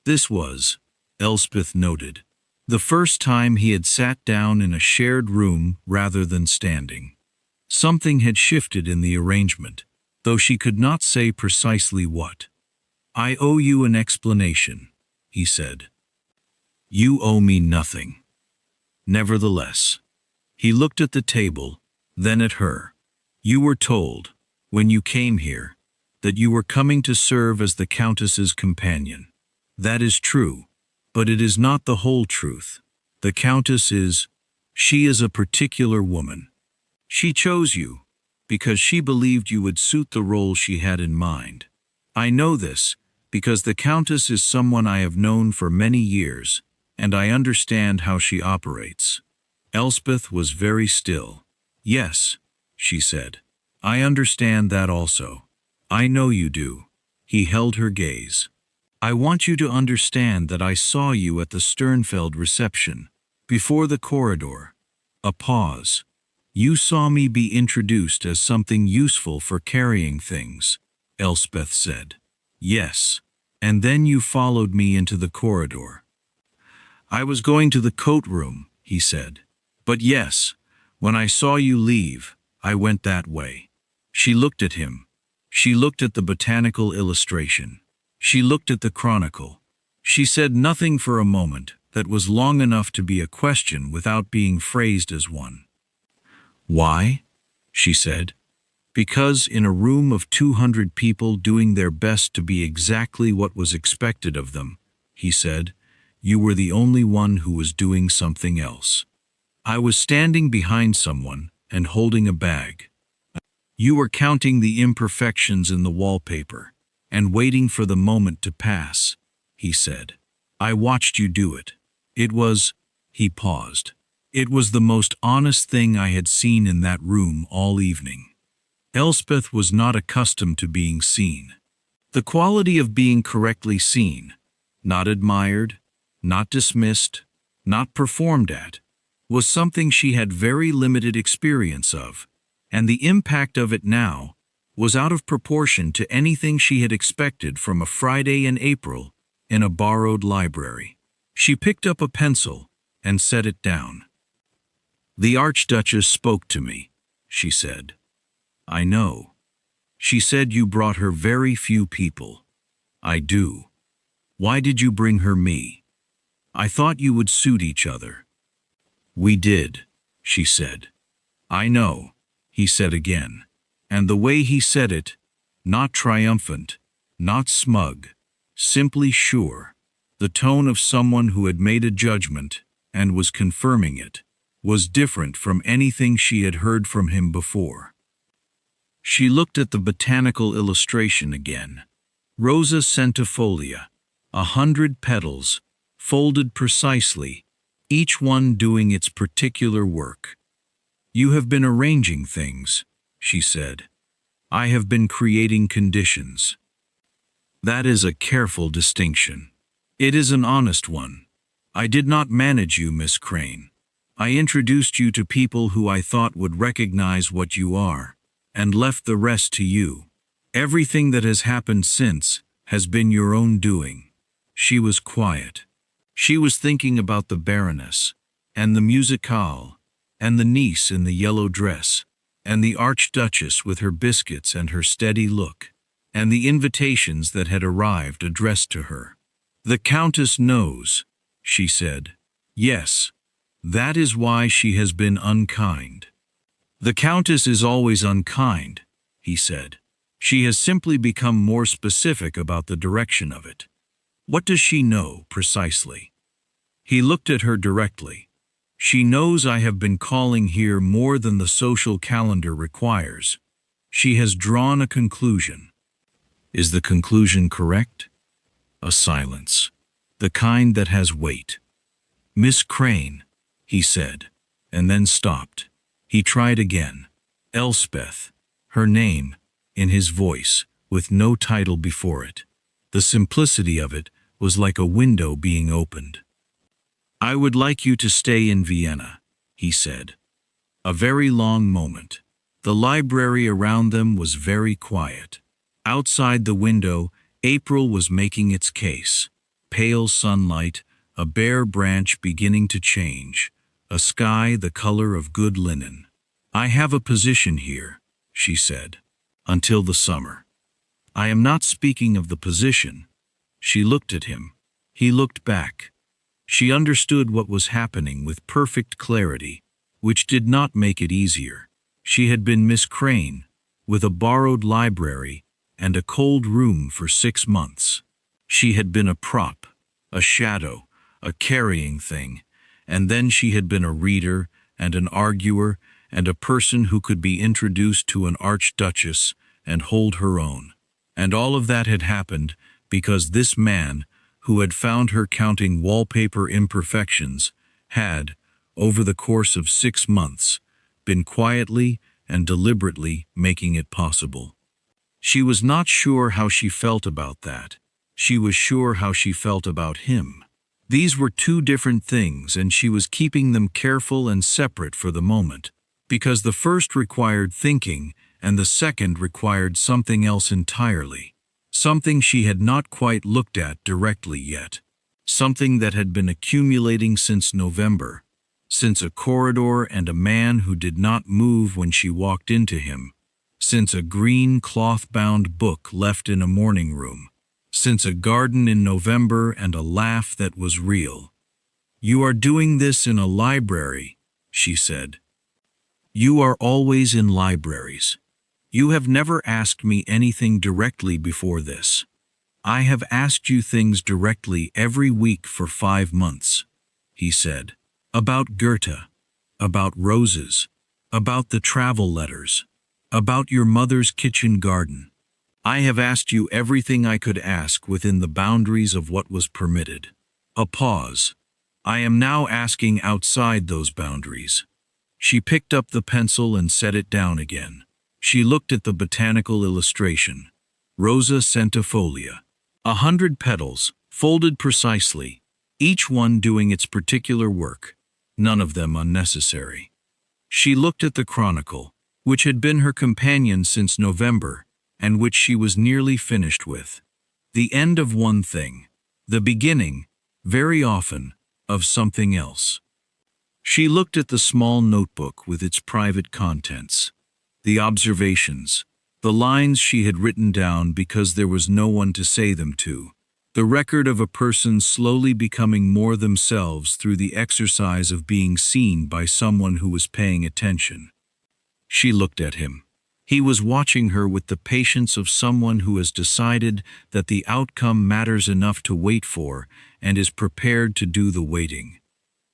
This was, Elspeth noted, the first time he had sat down in a shared room rather than standing. Something had shifted in the arrangement, though she could not say precisely what. "I owe you an explanation," he said. "You owe me nothing." Nevertheless, he looked at the table, then at her. "You were told, when you came here, that you were coming to serve as the Countess's companion. That is true, but it is not the whole truth. The Countess she is a particular woman. She chose you, because she believed you would suit the role she had in mind. I know this, because the Countess is someone I have known for many years, and I understand how she operates." Elspeth was very still. "Yes," she said. "I understand that also. I know you do." He held her gaze. "I want you to understand that I saw you at the Sternfeld reception, before the corridor." A pause. "You saw me be introduced as something useful for carrying things," Elspeth said. "Yes. And then you followed me into the corridor." "I was going to the coat room," he said. "But yes, when I saw you leave, I went that way." She looked at him. She looked at the botanical illustration. She looked at the chronicle. She said nothing for a moment that was long enough to be a question without being phrased as one. "Why?" she said. "Because in a room of 200 people doing their best to be exactly what was expected of them," he said, "you were the only one who was doing something else. I was standing behind someone and holding a bag. You were counting the imperfections in the wallpaper and waiting for the moment to pass," he said. "I watched you do it. It was—" he paused. "It was the most honest thing I had seen in that room all evening." Elspeth was not accustomed to being seen. The quality of being correctly seen, not admired, not dismissed, not performed at, was something she had very limited experience of, and the impact of it now was out of proportion to anything she had expected from a Friday in April in a borrowed library. She picked up a pencil and set it down. "The Archduchess spoke to me," she said. "I know. She said you brought her very few people." "I do. Why did you bring her me?" "I thought you would suit each other." "We did," she said. "I know," he said again, and the way he said it, not triumphant, not smug, simply sure, the tone of someone who had made a judgment and was confirming it, was different from anything she had heard from him before. She looked at the botanical illustration again. Rosa centifolia, 100 petals, folded precisely, each one doing its particular work. "You have been arranging things," she said. "I have been creating conditions." That is a careful distinction. It is an honest one. "I did not manage you, Miss Crane. I introduced you to people who I thought would recognize what you are, and left the rest to you. Everything that has happened since has been your own doing." She was quiet. She was thinking about the Baroness, and the musicale, and the niece in the yellow dress, and the Archduchess with her biscuits and her steady look, and the invitations that had arrived addressed to her. "The Countess knows," she said. "Yes, that is why she has been unkind." "The Countess is always unkind," he said. "She has simply become more specific about the direction of it." "What does she know, precisely?" He looked at her directly. "She knows I have been calling here more than the social calendar requires. She has drawn a conclusion." "Is the conclusion correct?" A silence. The kind that has weight. "Miss Crane," he said, and then stopped. He tried again. "Elspeth," her name, in his voice, with no title before it. The simplicity of it was like a window being opened. "I would like you to stay in Vienna," he said. A very long moment. The library around them was very quiet. Outside the window, April was making its case. Pale sunlight, a bare branch beginning to change, a sky the color of good linen. "I have a position here," she said, "until the summer." "I am not speaking of the position." She looked at him. He looked back. She understood what was happening with perfect clarity, which did not make it easier. She had been Miss Crane, with a borrowed library and a cold room for 6 months. She had been a prop, a shadow, a carrying thing, and then she had been a reader and an arguer and a person who could be introduced to an archduchess and hold her own. And all of that had happened because this man, who had found her counting wallpaper imperfections, had, over the course of 6 months, been quietly and deliberately making it possible. She was not sure how she felt about that. She was sure how she felt about him. These were two different things, and she was keeping them careful and separate for the moment, because the first required thinking and the second required something else entirely. Something she had not quite looked at directly yet. Something that had been accumulating since November, since a corridor and a man who did not move when she walked into him, since a green cloth-bound book left in a morning room, since a garden in November and a laugh that was real. "You are doing this in a library," she said. "You are always in libraries. You have never asked me anything directly before this. I have asked you things directly every week for 5 months," he said. "About Goethe, about roses, about the travel letters, about your mother's kitchen garden. I have asked you everything I could ask within the boundaries of what was permitted." A pause. "I am now asking outside those boundaries." She picked up the pencil and set it down again. She looked at the botanical illustration. Rosa centifolia. 100 petals, folded precisely, each one doing its particular work, none of them unnecessary. She looked at the chronicle, which had been her companion since November, and which she was nearly finished with. The end of one thing, the beginning, very often, of something else. She looked at the small notebook with its private contents, the observations, the lines she had written down because there was no one to say them to, the record of a person slowly becoming more themselves through the exercise of being seen by someone who was paying attention. She looked at him. He was watching her with the patience of someone who has decided that the outcome matters enough to wait for and is prepared to do the waiting.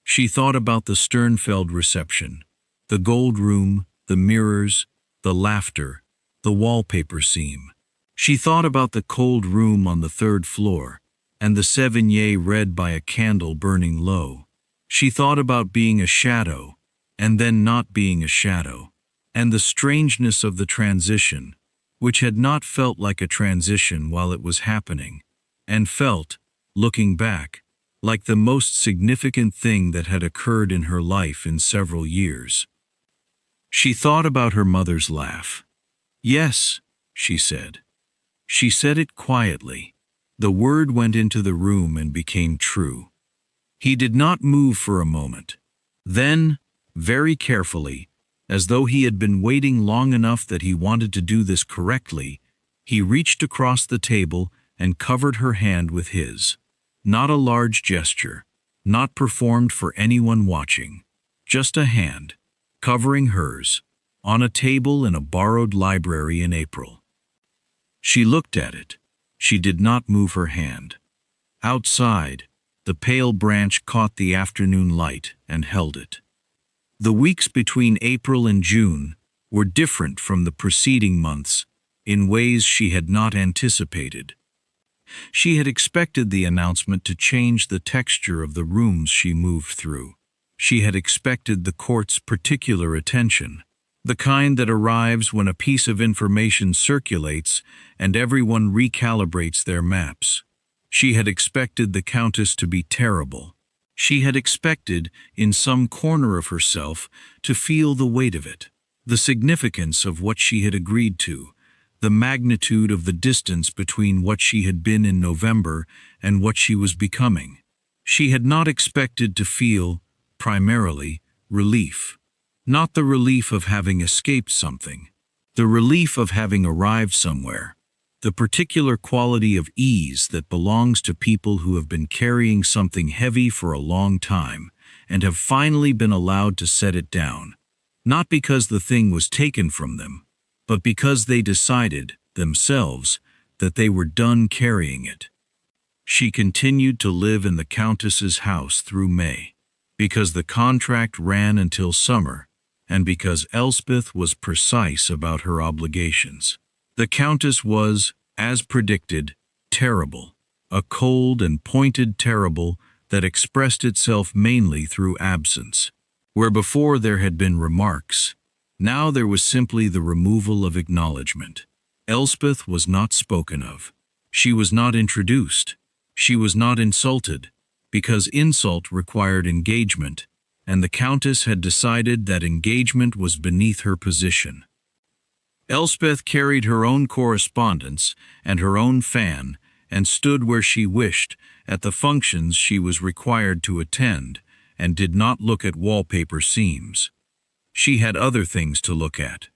She thought about the Sternfeld reception, the gold room, the mirrors, the laughter, the wallpaper seam. She thought about the cold room on the 3rd floor, and the Sévigné read by a candle burning low. She thought about being a shadow, and then not being a shadow, and the strangeness of the transition, which had not felt like a transition while it was happening, and felt, looking back, like the most significant thing that had occurred in her life in several years. She thought about her mother's laugh. "Yes," she said. She said it quietly. The word went into the room and became true. He did not move for a moment. Then, very carefully, as though he had been waiting long enough that he wanted to do this correctly, he reached across the table and covered her hand with his. Not a large gesture, not performed for anyone watching, just a hand, covering hers, on a table in a borrowed library in April. She looked at it. She did not move her hand. Outside, the pale branch caught the afternoon light and held it. The weeks between April and June were different from the preceding months in ways she had not anticipated. She had expected the announcement to change the texture of the rooms she moved through. She had expected the court's particular attention, the kind that arrives when a piece of information circulates and everyone recalibrates their maps. She had expected the Countess to be terrible. She had expected, in some corner of herself, to feel the weight of it, the significance of what she had agreed to, the magnitude of the distance between what she had been in November and what she was becoming. She had not expected to feel, primarily, relief. Not the relief of having escaped something, the relief of having arrived somewhere, the particular quality of ease that belongs to people who have been carrying something heavy for a long time and have finally been allowed to set it down, not because the thing was taken from them, but because they decided, themselves, that they were done carrying it. She continued to live in the Countess's house through May, because the contract ran until summer, and because Elspeth was precise about her obligations. The Countess was, as predicted, terrible. a cold and pointed terrible that expressed itself mainly through absence. Where before there had been remarks, now there was simply the removal of acknowledgement. Elspeth was not spoken of. She was not introduced. She was not insulted, because insult required engagement, and the Countess had decided that engagement was beneath her position. Elspeth carried her own correspondence and her own fan and stood where she wished at the functions she was required to attend, and did not look at wallpaper seams. She had other things to look at.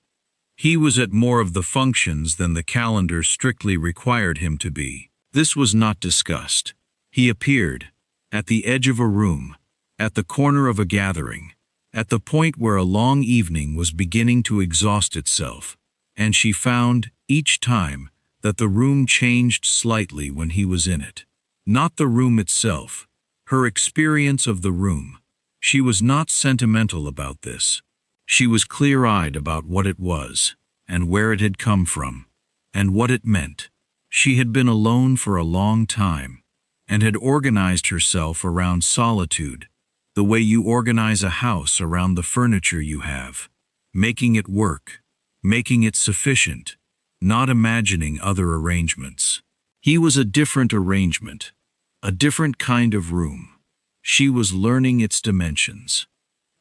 He was at more of the functions than the calendar strictly required him to be. This was not discussed. He appeared, at the edge of a room, at the corner of a gathering, at the point where a long evening was beginning to exhaust itself, and she found, each time, that the room changed slightly when he was in it. Not the room itself, her experience of the room. She was not sentimental about this. She was clear-eyed about what it was, and where it had come from, and what it meant. She had been alone for a long time, and had organized herself around solitude, the way you organize a house around the furniture you have, making it work, making it sufficient, not imagining other arrangements. He was a different arrangement, a different kind of room. She was learning its dimensions.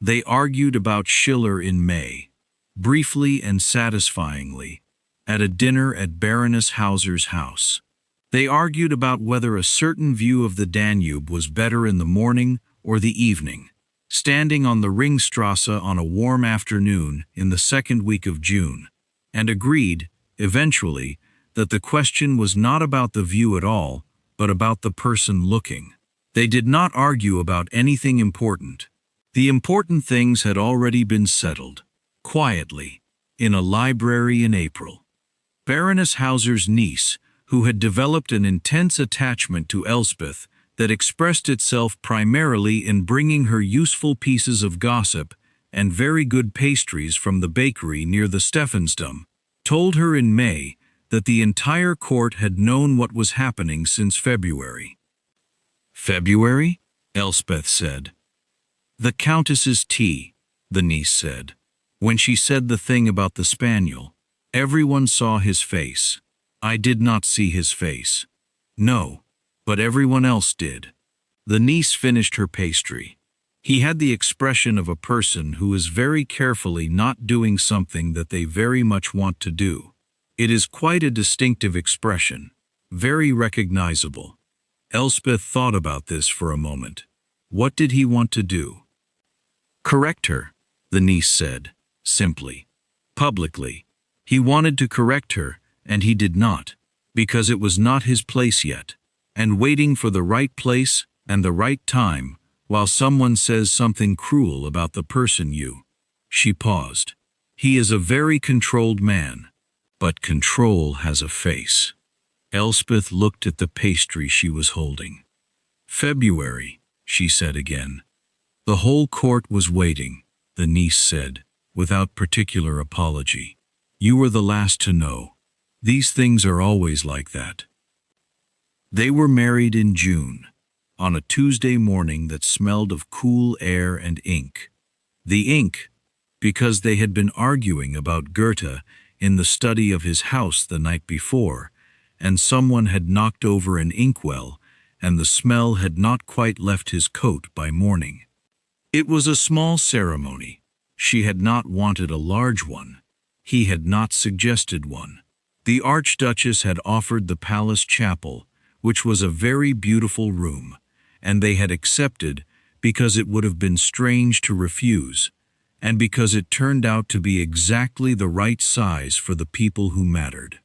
They argued about Schiller in May, briefly and satisfyingly, at a dinner at Baroness Hauser's house. They argued about whether a certain view of the Danube was better in the morning or the evening, standing on the Ringstrasse on a warm afternoon in the second week of June, and agreed, eventually, that the question was not about the view at all, but about the person looking. They did not argue about anything important. The important things had already been settled, quietly, in a library in April. Baroness Hauser's niece, who had developed an intense attachment to Elspeth that expressed itself primarily in bringing her useful pieces of gossip and very good pastries from the bakery near the Stephansdom, told her in May that the entire court had known what was happening since February. "February?" Elspeth said. "The Countess's tea," the niece said. When she said the thing about the spaniel, everyone saw his face. I did not see his face. No, but everyone else did. The niece finished her pastry. He had the expression of a person who is very carefully not doing something that they very much want to do. It is quite a distinctive expression, very recognizable. Elspeth thought about this for a moment. What did he want to do? Correct her, the niece said, simply. Publicly. He wanted to correct her, and he did not, because it was not his place yet, and waiting for the right place and the right time, while someone says something cruel about the person you. She paused. He is a very controlled man, but control has a face. Elspeth looked at the pastry she was holding. February, she said again. The whole court was waiting, the niece said, without particular apology. You were the last to know. These things are always like that. They were married in June, on a Tuesday morning that smelled of cool air and ink. The ink, because they had been arguing about Goethe in the study of his house the night before, and someone had knocked over an inkwell, and the smell had not quite left his coat by morning. It was a small ceremony. She had not wanted a large one. He had not suggested one. The Archduchess had offered the palace chapel, which was a very beautiful room, and they had accepted because it would have been strange to refuse, and because it turned out to be exactly the right size for the people who mattered.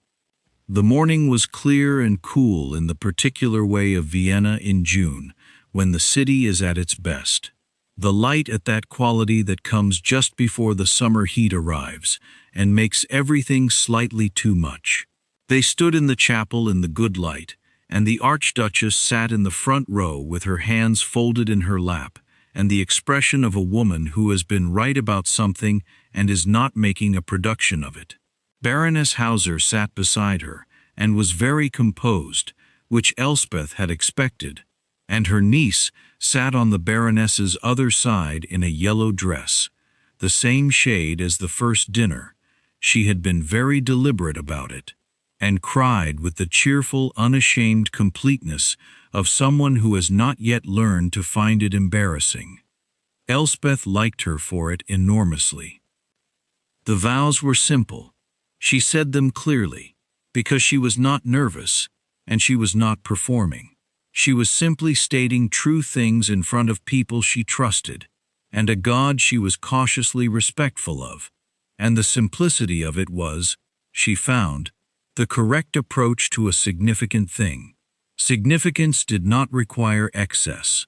The morning was clear and cool in the particular way of Vienna in June, when the city is at its best. The light at that quality that comes just before the summer heat arrives and makes everything slightly too much. They stood in the chapel in the good light, and the Archduchess sat in the front row with her hands folded in her lap, and the expression of a woman who has been right about something and is not making a production of it. Baroness Hauser sat beside her and was very composed, which Elspeth had expected, and her niece sat on the Baroness's other side in a yellow dress, the same shade as the first dinner. She had been very deliberate about it, and cried with the cheerful, unashamed completeness of someone who has not yet learned to find it embarrassing. Elspeth liked her for it enormously. The vows were simple. She said them clearly, because she was not nervous, and she was not performing. She was simply stating true things in front of people she trusted, and a God she was cautiously respectful of, and the simplicity of it was, she found, the correct approach to a significant thing. Significance did not require excess.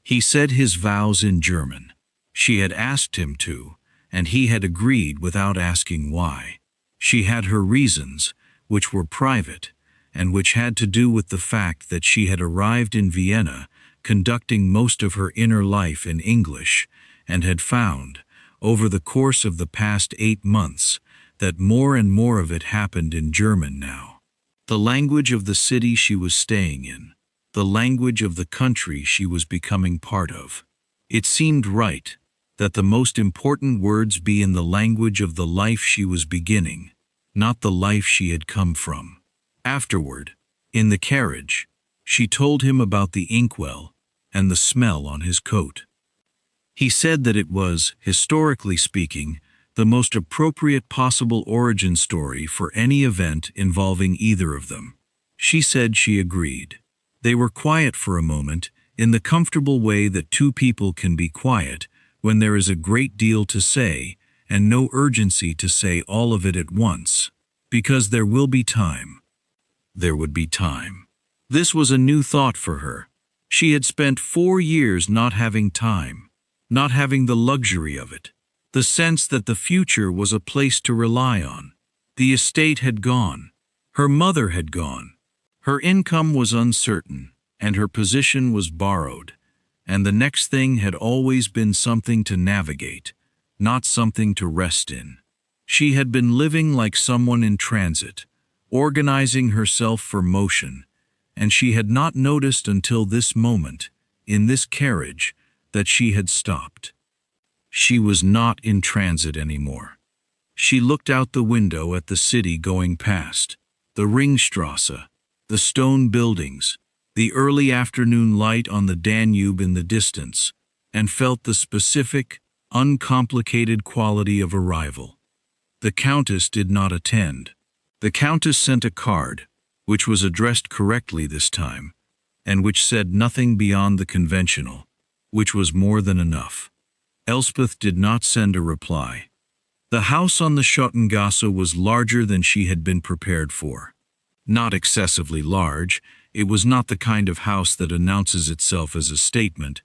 He said his vows in German. She had asked him to, and he had agreed without asking why. She had her reasons, which were private, and which had to do with the fact that she had arrived in Vienna, conducting most of her inner life in English, and had found, over the course of the past 8 months, that more and more of it happened in German now. The language of the city she was staying in, the language of the country she was becoming part of. It seemed right that the most important words be in the language of the life she was beginning, not the life she had come from. Afterward, in the carriage, she told him about the inkwell and the smell on his coat. He said that it was, historically speaking, the most appropriate possible origin story for any event involving either of them. She said she agreed. They were quiet for a moment, in the comfortable way that two people can be quiet when there is a great deal to say and no urgency to say all of it at once, because there will be time. There would be time. This was a new thought for her. She had spent 4 years not having time, not having the luxury of it, the sense that the future was a place to rely on. The estate had gone. Her mother had gone. Her income was uncertain, and her position was borrowed, and the next thing had always been something to navigate, not something to rest in. She had been living like someone in transit, organizing herself for motion, and she had not noticed until this moment, in this carriage, that she had stopped. She was not in transit anymore. She looked out the window at the city going past, the Ringstrasse, the stone buildings, the early afternoon light on the Danube in the distance, and felt the specific, uncomplicated quality of arrival. The Countess did not attend. The Countess sent a card, which was addressed correctly this time, and which said nothing beyond the conventional, which was more than enough. Elspeth did not send a reply. The house on the Schottengasse was larger than she had been prepared for. Not excessively large, it was not the kind of house that announces itself as a statement,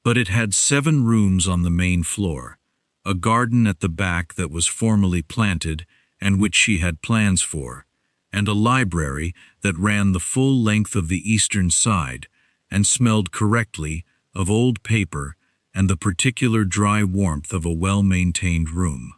but it had 7 rooms on the main floor, a garden at the back that was formally planted and which she had plans for, and a library that ran the full length of the eastern side and smelled correctly of old paper and the particular dry warmth of a well-maintained room.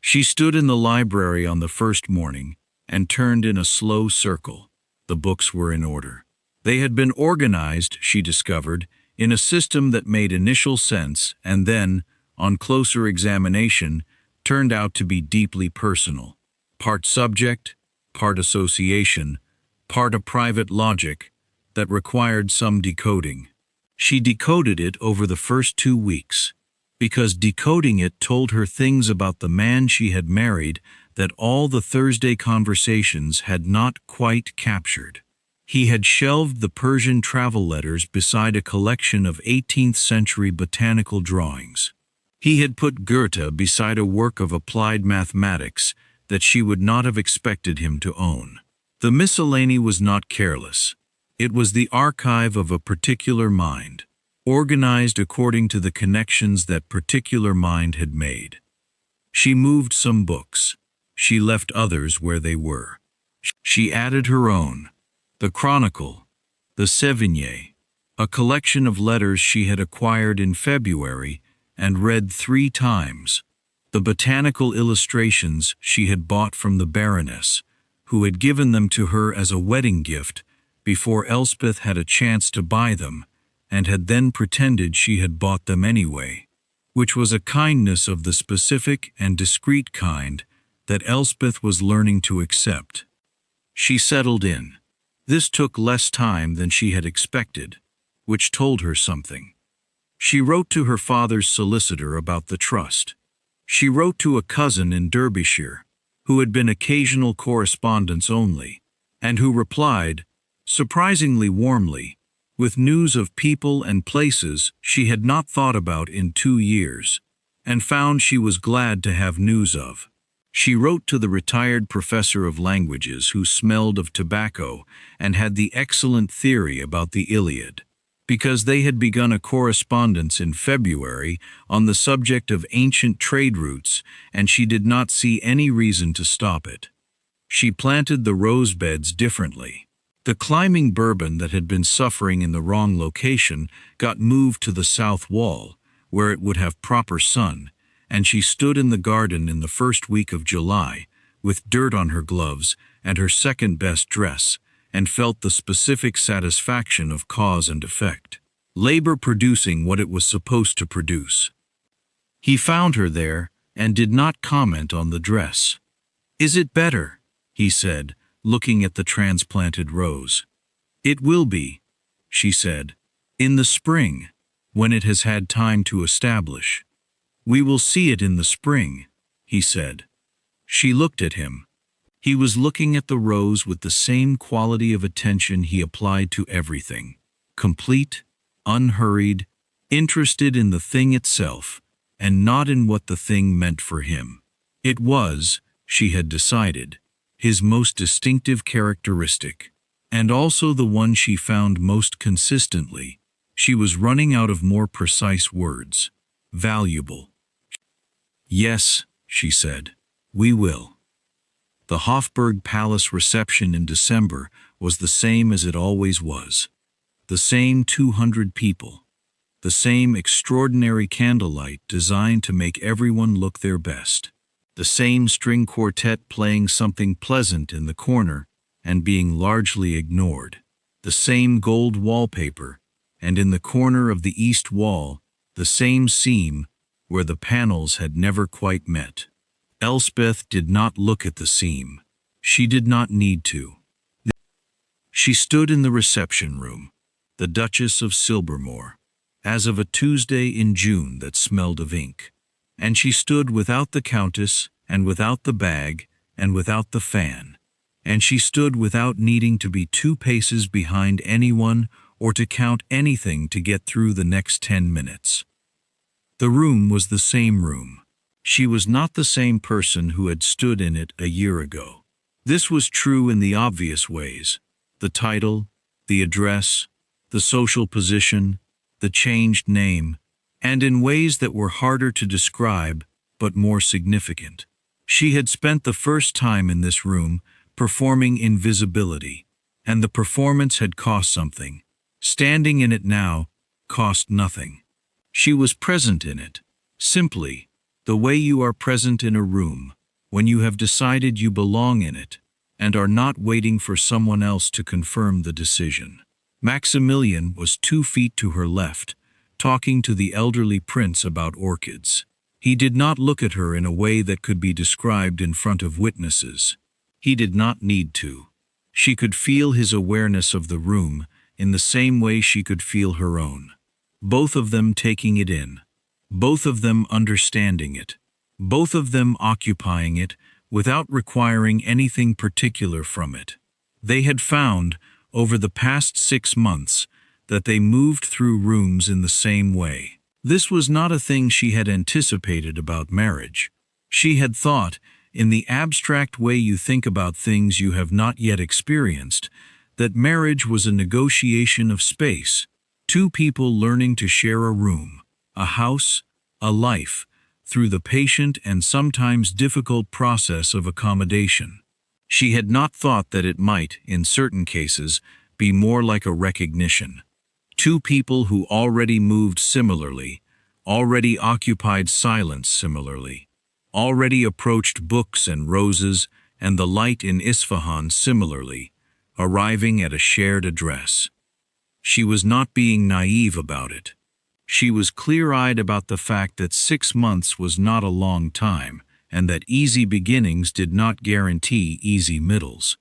She stood in the library on the first morning and turned in a slow circle. The books were in order. They had been organized, she discovered, in a system that made initial sense and then, on closer examination, turned out to be deeply personal. Part subject, part association, part a private logic that required some decoding. She decoded it over the first 2 weeks, because decoding it told her things about the man she had married that all the Thursday conversations had not quite captured. He had shelved the Persian travel letters beside a collection of 18th-century botanical drawings. He had put Goethe beside a work of applied mathematics that she would not have expected him to own. The miscellany was not careless. It was the archive of a particular mind, organized according to the connections that particular mind had made. She moved some books. She left others where they were. She added her own, the Chronicle, the Sévigné, a collection of letters she had acquired in February and read 3 times, the botanical illustrations she had bought from the Baroness, who had given them to her as a wedding gift before Elspeth had a chance to buy them, and had then pretended she had bought them anyway, which was a kindness of the specific and discreet kind that Elspeth was learning to accept. She settled in. This took less time than she had expected, which told her something. She wrote to her father's solicitor about the trust. She wrote to a cousin in Derbyshire, who had been occasional correspondence only, and who replied, surprisingly warmly, with news of people and places she had not thought about in 2 years, and found she was glad to have news of. She wrote to the retired professor of languages who smelled of tobacco and had the excellent theory about the Iliad, because they had begun a correspondence in February on the subject of ancient trade routes, and she did not see any reason to stop it. She planted the rose beds differently. The climbing bourbon that had been suffering in the wrong location got moved to the south wall, where it would have proper sun, and she stood in the garden in the first week of July, with dirt on her gloves and her second-best dress, and felt the specific satisfaction of cause and effect, labor producing what it was supposed to produce. He found her there and did not comment on the dress. "Is it better?" he said, looking at the transplanted rose. "It will be," she said, "in the spring, when it has had time to establish." "We will see it in the spring," he said. She looked at him. He was looking at the rose with the same quality of attention he applied to everything, complete, unhurried, interested in the thing itself, and not in what the thing meant for him. It was, she had decided, his most distinctive characteristic, and also the one she found most consistently. She was running out of more precise words. Valuable. "Yes," she said, "we will." The Hofburg Palace reception in December was the same as it always was. The same 200 people. The same extraordinary candlelight designed to make everyone look their best. The same string quartet playing something pleasant in the corner and being largely ignored. The same gold wallpaper, and in the corner of the east wall, the same seam where the panels had never quite met. Elspeth did not look at the seam. She did not need to. She stood in the reception room, the Duchess of Silbermoor, as of a Tuesday in June that smelled of ink. And she stood without the Countess, and without the bag, and without the fan. And she stood without needing to be 2 paces behind anyone or to count anything to get through the next 10 minutes. The room was the same room. She was not the same person who had stood in it a year ago. This was true in the obvious ways: the title, the address, the social position, the changed name, and in ways that were harder to describe but more significant. She had spent the first time in this room performing invisibility, and the performance had cost something. Standing in it now cost nothing. She was present in it, simply, the way you are present in a room, when you have decided you belong in it, and are not waiting for someone else to confirm the decision. Maximilian was 2 feet to her left, talking to the elderly prince about orchids. He did not look at her in a way that could be described in front of witnesses. He did not need to. She could feel his awareness of the room in the same way she could feel her own. Both of them taking it in. Both of them understanding it. Both of them occupying it without requiring anything particular from it. They had found, over the past 6 months, that they moved through rooms in the same way. This was not a thing she had anticipated about marriage. She had thought, in the abstract way you think about things you have not yet experienced, that marriage was a negotiation of space, 2 people learning to share a room, a house, a life, through the patient and sometimes difficult process of accommodation. She had not thought that it might, in certain cases, be more like a recognition. 2 people who already moved similarly, already occupied silence similarly, already approached books and roses and the light in Isfahan similarly, arriving at a shared address. She was not being naive about it. She was clear-eyed about the fact that 6 months was not a long time, and that easy beginnings did not guarantee easy middles.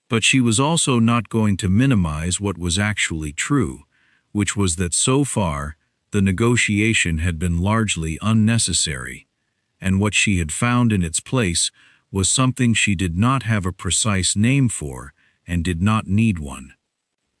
But she was also not going to minimize what was actually true, which was that so far, the negotiation had been largely unnecessary, and what she had found in its place was something she did not have a precise name for and did not need one.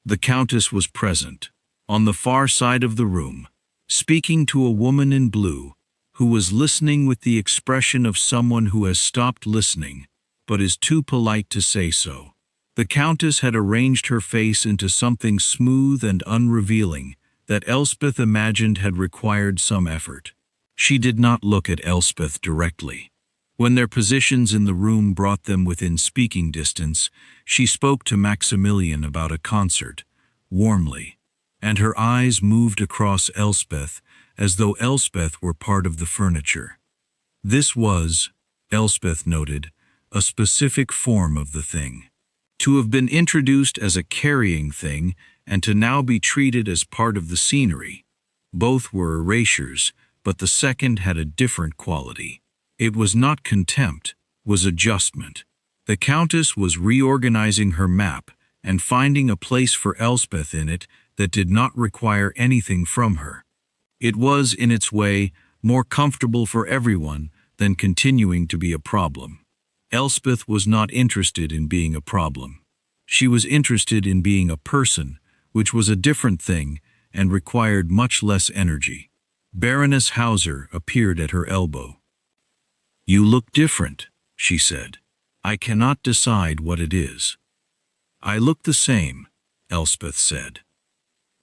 The Countess was present, on the far side of the room, speaking to a woman in blue, who was listening with the expression of someone who has stopped listening, but is too polite to say so. The Countess had arranged her face into something smooth and unrevealing that Elspeth imagined had required some effort. She did not look at Elspeth directly. When their positions in the room brought them within speaking distance, she spoke to Maximilian about a concert, warmly, and her eyes moved across Elspeth as though Elspeth were part of the furniture. This was, Elspeth noted, a specific form of the thing. To have been introduced as a carrying thing and to now be treated as part of the scenery. Both were erasures, but the second had a different quality. It was not contempt, was adjustment. The Countess was reorganizing her map and finding a place for Elspeth in it that did not require anything from her. It was, in its way, more comfortable for everyone than continuing to be a problem. Elspeth was not interested in being a problem. She was interested in being a person, which was a different thing and required much less energy. Baroness Hauser appeared at her elbow. "You look different," she said. "I cannot decide what it is." "I look the same," Elspeth said.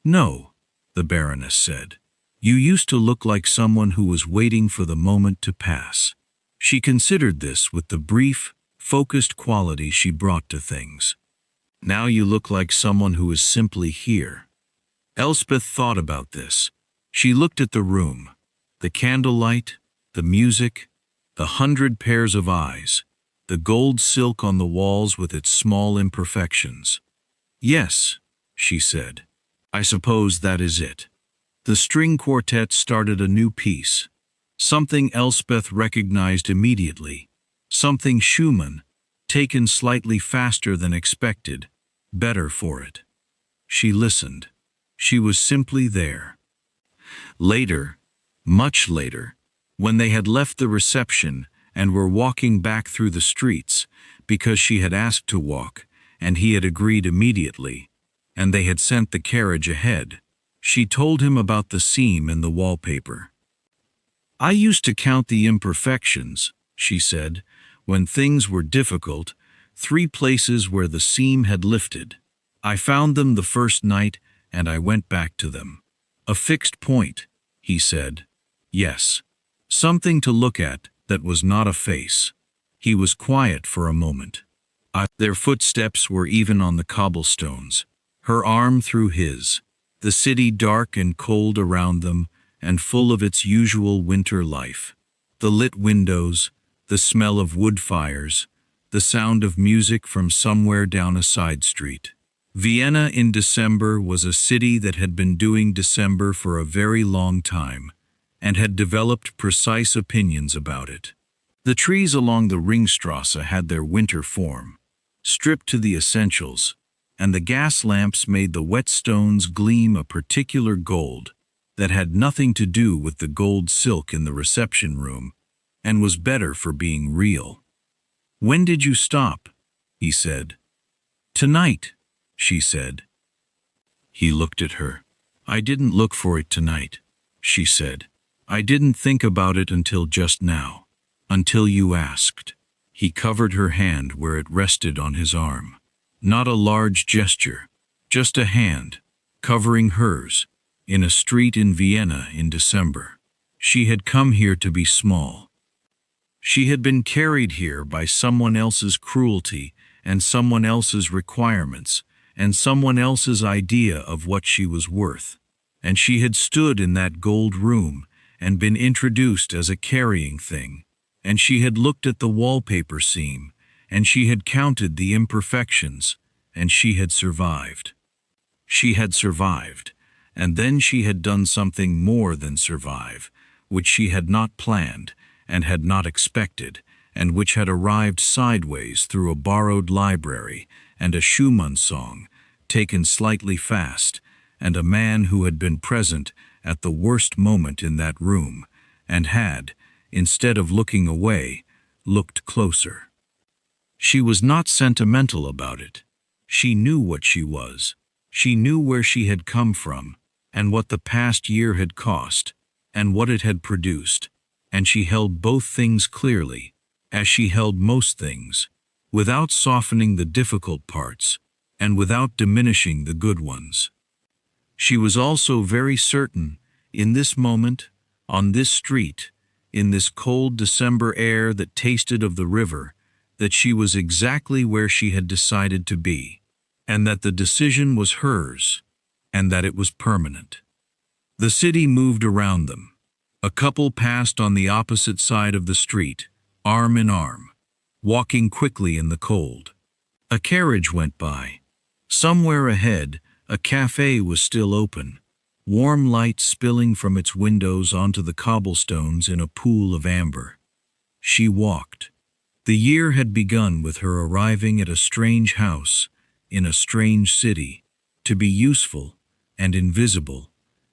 "No," the Baroness said. "You used to look like someone who was waiting for the moment to pass." She considered this with the brief, focused quality she brought to things. "Now you look like someone who is simply here." Elspeth thought about this. She looked at the room, the candlelight, the music, the 100 pairs of eyes, the gold silk on the walls with its small imperfections. "Yes," she said. "I suppose that is it." The string quartet started a new piece. Something Elspeth recognized immediately. Something Schumann, taken slightly faster than expected, better for it. She listened. She was simply there. Later, much later, when they had left the reception and were walking back through the streets, because she had asked to walk, and he had agreed immediately, and they had sent the carriage ahead, she told him about the seam in the wallpaper. "I used to count the imperfections," she said, "when things were difficult, 3 places where the seam had lifted. I found them the first night, and I went back to them." "A fixed point," he said. "Yes. Something to look at that was not a face." He was quiet for a moment. Their footsteps were even on the cobblestones, her arm through his, the city dark and cold around them and full of its usual winter life. The lit windows, the smell of wood fires, the sound of music from somewhere down a side street. Vienna in December was a city that had been doing December for a very long time, and had developed precise opinions about it. The trees along the Ringstrasse had their winter form, stripped to the essentials, and the gas lamps made the wet stones gleam a particular gold that had nothing to do with the gold silk in the reception room, and was better for being real. "When did you stop?" he said. "Tonight," she said. He looked at her. "I didn't look for it tonight," she said. "I didn't think about it until just now, until you asked." He covered her hand where it rested on his arm. Not a large gesture, just a hand, covering hers, in a street in Vienna in December. She had come here to be small. She had been carried here by someone else's cruelty and someone else's requirements and someone else's idea of what she was worth. And she had stood in that gold room and been introduced as a carrying thing. And she had looked at the wallpaper seam, and she had counted the imperfections, and she had survived. She had survived, and then she had done something more than survive, which she had not planned and had not expected, and which had arrived sideways through a borrowed library and a Schumann song, taken slightly fast, and a man who had been present at the worst moment in that room, and had, instead of looking away, looked closer. She was not sentimental about it. She knew what she was. She knew where she had come from, and what the past year had cost, and what it had produced, and she held both things clearly, as she held most things, without softening the difficult parts, and without diminishing the good ones. She was also very certain, in this moment, on this street, in this cold December air that tasted of the river, that she was exactly where she had decided to be, and that the decision was hers, and that it was permanent. The city moved around them. A couple passed on the opposite side of the street, arm in arm, walking quickly in the cold. A carriage went by. Somewhere ahead, a cafe was still open, warm light spilling from its windows onto the cobblestones in a pool of amber. She walked. The year had begun with her arriving at a strange house, in a strange city, to be useful and invisible,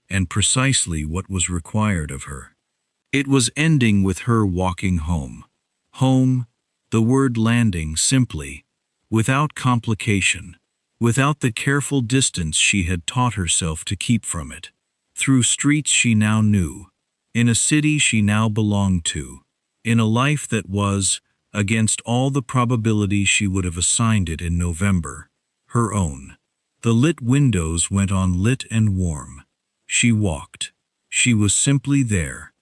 and precisely what was required of her. It was ending with her walking home. Home, the word landing simply, without complication, without the careful distance she had taught herself to keep from it, through streets she now knew, in a city she now belonged to, in a life that was, against all the probability she would have assigned it in November, her own. The lit windows went on lit and warm. She walked. She was simply there,